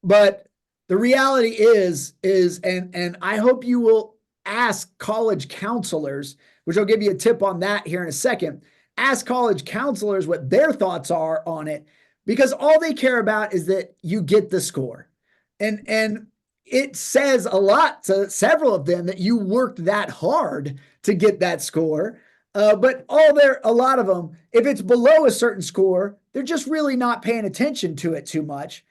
But the reality is, and I hope you will ask college counselors, which I'll give you a tip on that here in a second. Ask college counselors what their thoughts are on it, because all they care about is that you get the score. And it says a lot to several of them that you worked that hard to get that score. But a lot of them, if it's below a certain score, they're just really not paying attention to it too much.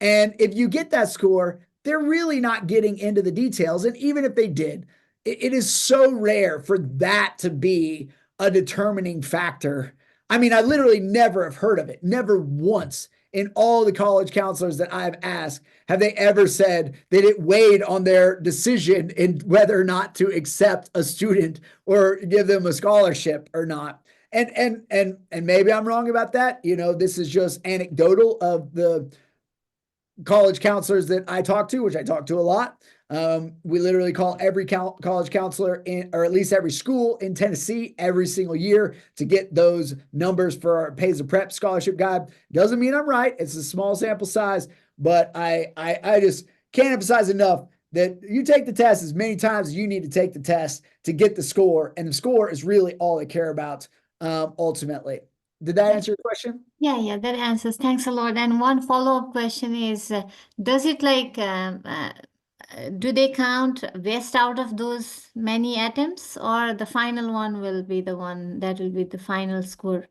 And if you get that score, they're really not getting into the details. And even if they did, it is so rare for that to be a determining factor. I mean, I literally never have heard of it. Never once in all the college counselors that I've asked have they ever said that it weighed on their decision in whether or not to accept a student or give them a scholarship or not. And maybe I'm wrong about that. You know, this is just anecdotal of the college counselors that I talk to, which I talk to a lot. We literally call every college counselor or at least every school in Tennessee every single year to get those numbers for our Pays the Prep scholarship guide. Doesn't mean I'm right. It's a small sample size, but I just can't emphasize enough that you take the test as many times as you need to take the test to get the score. And the score is really all they care about ultimately. Did that answer your question? Yeah, that answers. Thanks a lot. And one follow-up question is, does it do they count best out of those many attempts, or the final one will be the one that will be the final score?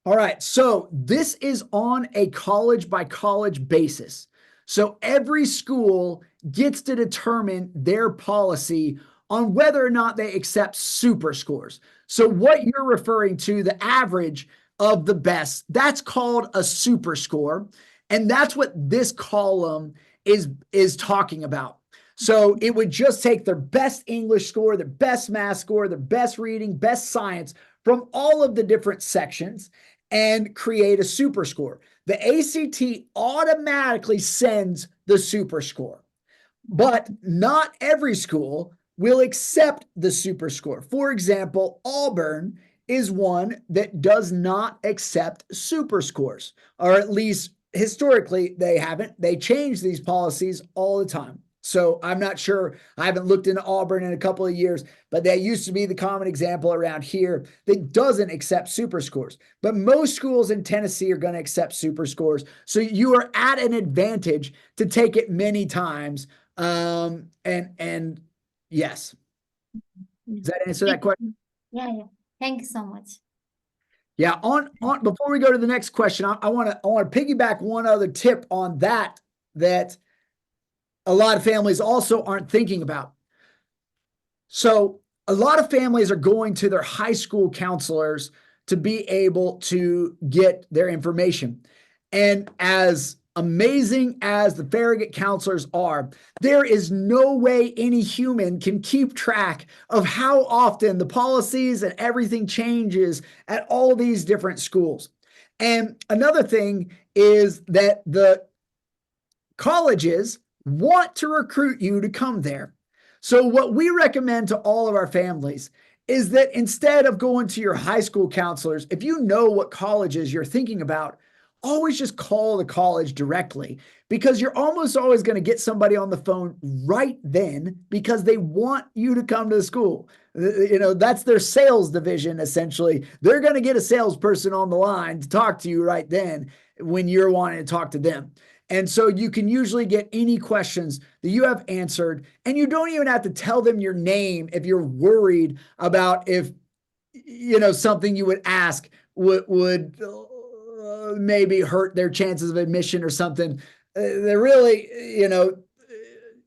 All right, so this is on a college by college basis. So every school gets to determine their policy on whether or not they accept super scores. So what you're referring to, the average of the best, that's called a super score. And that's what this column is talking about. So it would just take their best English score, their best math score, their best reading, best science from all of the different sections and create a super score. The ACT automatically sends the super score, but not every school will accept the super score. For example, Auburn is one that does not accept super scores, or at least historically they haven't. They change these policies all the time. So I'm not sure. I haven't looked into Auburn in a couple of years, but that used to be the common example around here that doesn't accept super scores. But most schools in Tennessee are going to accept super scores. So you are at an advantage to take it many times. And yes. Does that answer that question? Yeah. Thank you so much. Yeah. On before we go to the next question, I want to piggyback one other tip on that a lot of families also aren't thinking about. So a lot of families are going to their high school counselors to be able to get their information. And as amazing as the Farragut counselors are, there is no way any human can keep track of how often the policies and everything changes at all these different schools. And another thing is that the colleges want to recruit you to come there. So what we recommend to all of our families is that instead of going to your high school counselors, if you know what colleges you're thinking about, always just call the college directly, because you're almost always going to get somebody on the phone right then because they want you to come to the school. You know, that's their sales division, essentially. They're going to get a salesperson on the line to talk to you right then when you're wanting to talk to them. And so you can usually get any questions that you have answered, and you don't even have to tell them your name if you're worried about if, you know, something you would ask would maybe hurt their chances of admission or something. They're really, you know,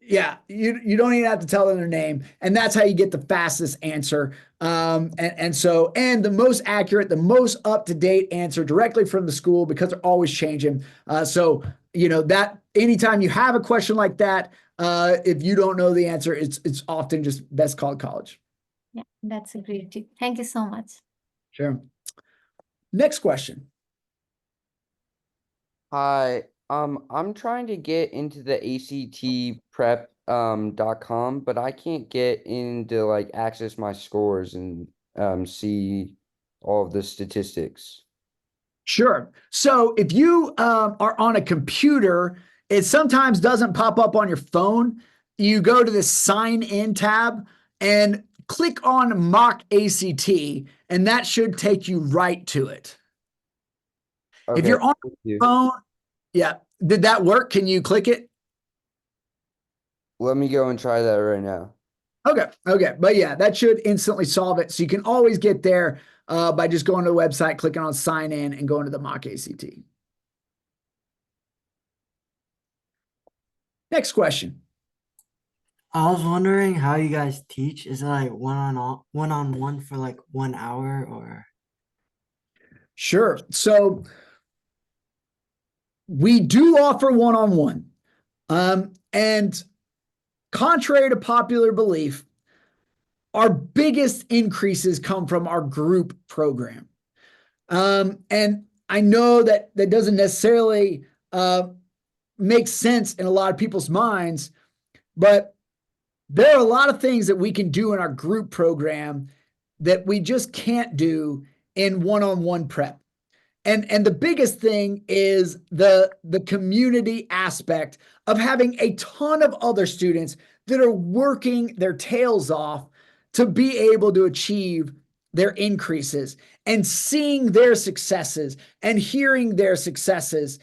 yeah, you don't even have to tell them their name, and that's how you get the fastest answer. And the most accurate, the most up-to-date answer directly from the school, because they're always changing. So, you know, that anytime you have a question like that, if you don't know the answer, it's often just best call college. Yeah, that's a great tip. Thank you so much. Sure. Next question. Hi, I'm trying to get into the actprep.com, but I can't get in to like access my scores and see all of the statistics. Sure. So if you are on a computer, it sometimes doesn't pop up on your phone. You go to the sign in tab and click on mock ACT, and that should take you right to it. If Okay, you're on thank your you. phone, yeah, did that work? Can you click it? Let me go and try that right now. Okay. But yeah, that should instantly solve it. So you can always get there by just going to the website, clicking on sign in, and going to the mock ACT. Next question. I was wondering how you guys teach. Is it like one-on-one for like 1 hour or? Sure. So we do offer one-on-one. And contrary to popular belief, our biggest increases come from our group program. And I know that doesn't necessarily make sense in a lot of people's minds, but there are a lot of things that we can do in our group program that we just can't do in one-on-one prep. And the biggest thing is the community aspect of having a ton of other students that are working their tails off to be able to achieve their increases and seeing their successes and hearing their successes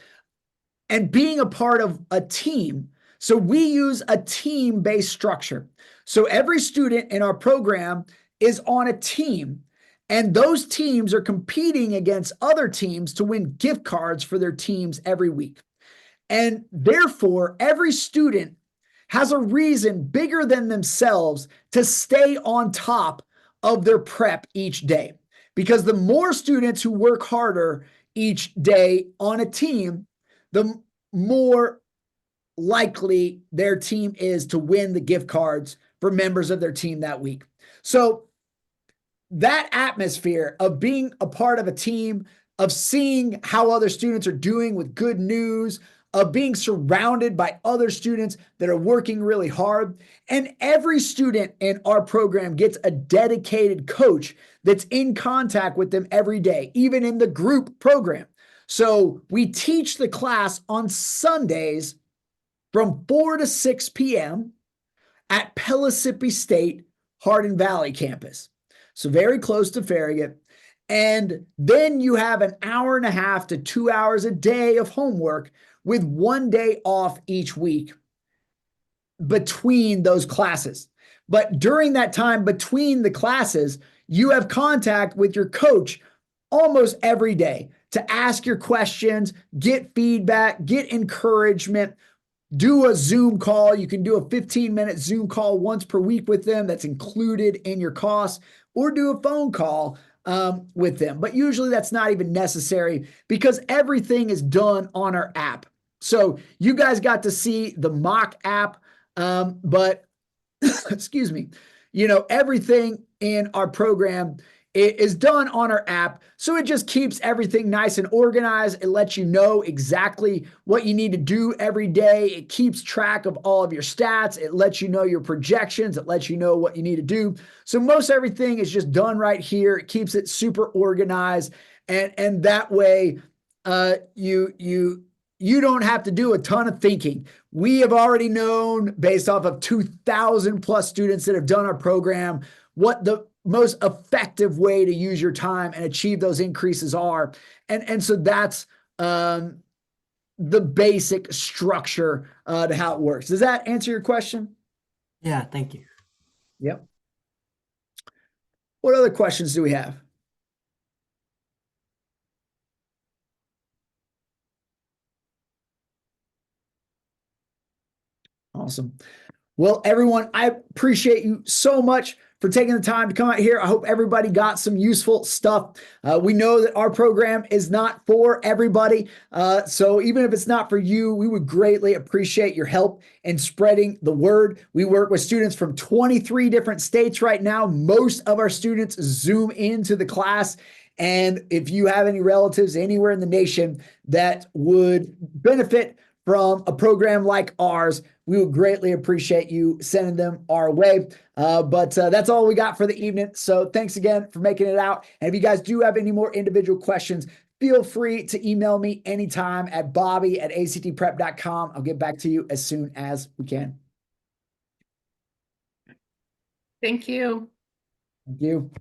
and being a part of a team. So we use a team-based structure. So every student in our program is on a team, and those teams are competing against other teams to win gift cards for their teams every week. And therefore, every student has a reason bigger than themselves to stay on top of their prep each day. Because the more students who work harder each day on a team, the more likely their team is to win the gift cards for members of their team that week. So that atmosphere of being a part of a team, of seeing how other students are doing with good news, of being surrounded by other students that are working really hard. And every student in our program gets a dedicated coach that's in contact with them every day, even in the group program. So we teach the class on Sundays from 4 to 6 p.m. at Pellissippi State Hardin Valley campus. So very close to Farragut. And then you have an hour and a half to 2 hours a day of homework with 1 day off each week between those classes. But during that time between the classes, you have contact with your coach almost every day to ask your questions, get feedback, get encouragement, do a Zoom call. You can do a 15-minute Zoom call once per week with them. That's included in your costs, or do a phone call with them. But usually that's not even necessary because everything is done on our app. So you guys got to see the mock app, but excuse me, everything in our program is done on our app. So it just keeps everything nice and organized. It lets you know exactly what you need to do every day. It keeps track of all of your stats. It lets you know your projections. It lets you know what you need to do. So most everything is just done right here. It keeps it super organized. And that way, you don't have to do a ton of thinking. We have already known, based off of 2,000 plus students that have done our program, what the most effective way to use your time and achieve those increases are. And so that's the basic structure to how it works. Does that answer your question? Yeah, thank you. Yep. What other questions do we have? Awesome. Well, everyone, I appreciate you so much for taking the time to come out here. I hope everybody got some useful stuff. We know that our program is not for everybody. So even if it's not for you, we would greatly appreciate your help in spreading the word. We work with students from 23 different states right now. Most of our students Zoom into the class. And if you have any relatives anywhere in the nation that would benefit from a program like ours, we would greatly appreciate you sending them our way. But that's all we got for the evening. So thanks again for making it out. And if you guys do have any more individual questions, feel free to email me anytime at bobby@actprep.com. I'll get back to you as soon as we can. Thank you. Thank you.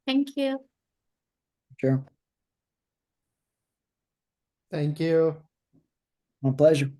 Thank you. Sure. Thank you. My pleasure.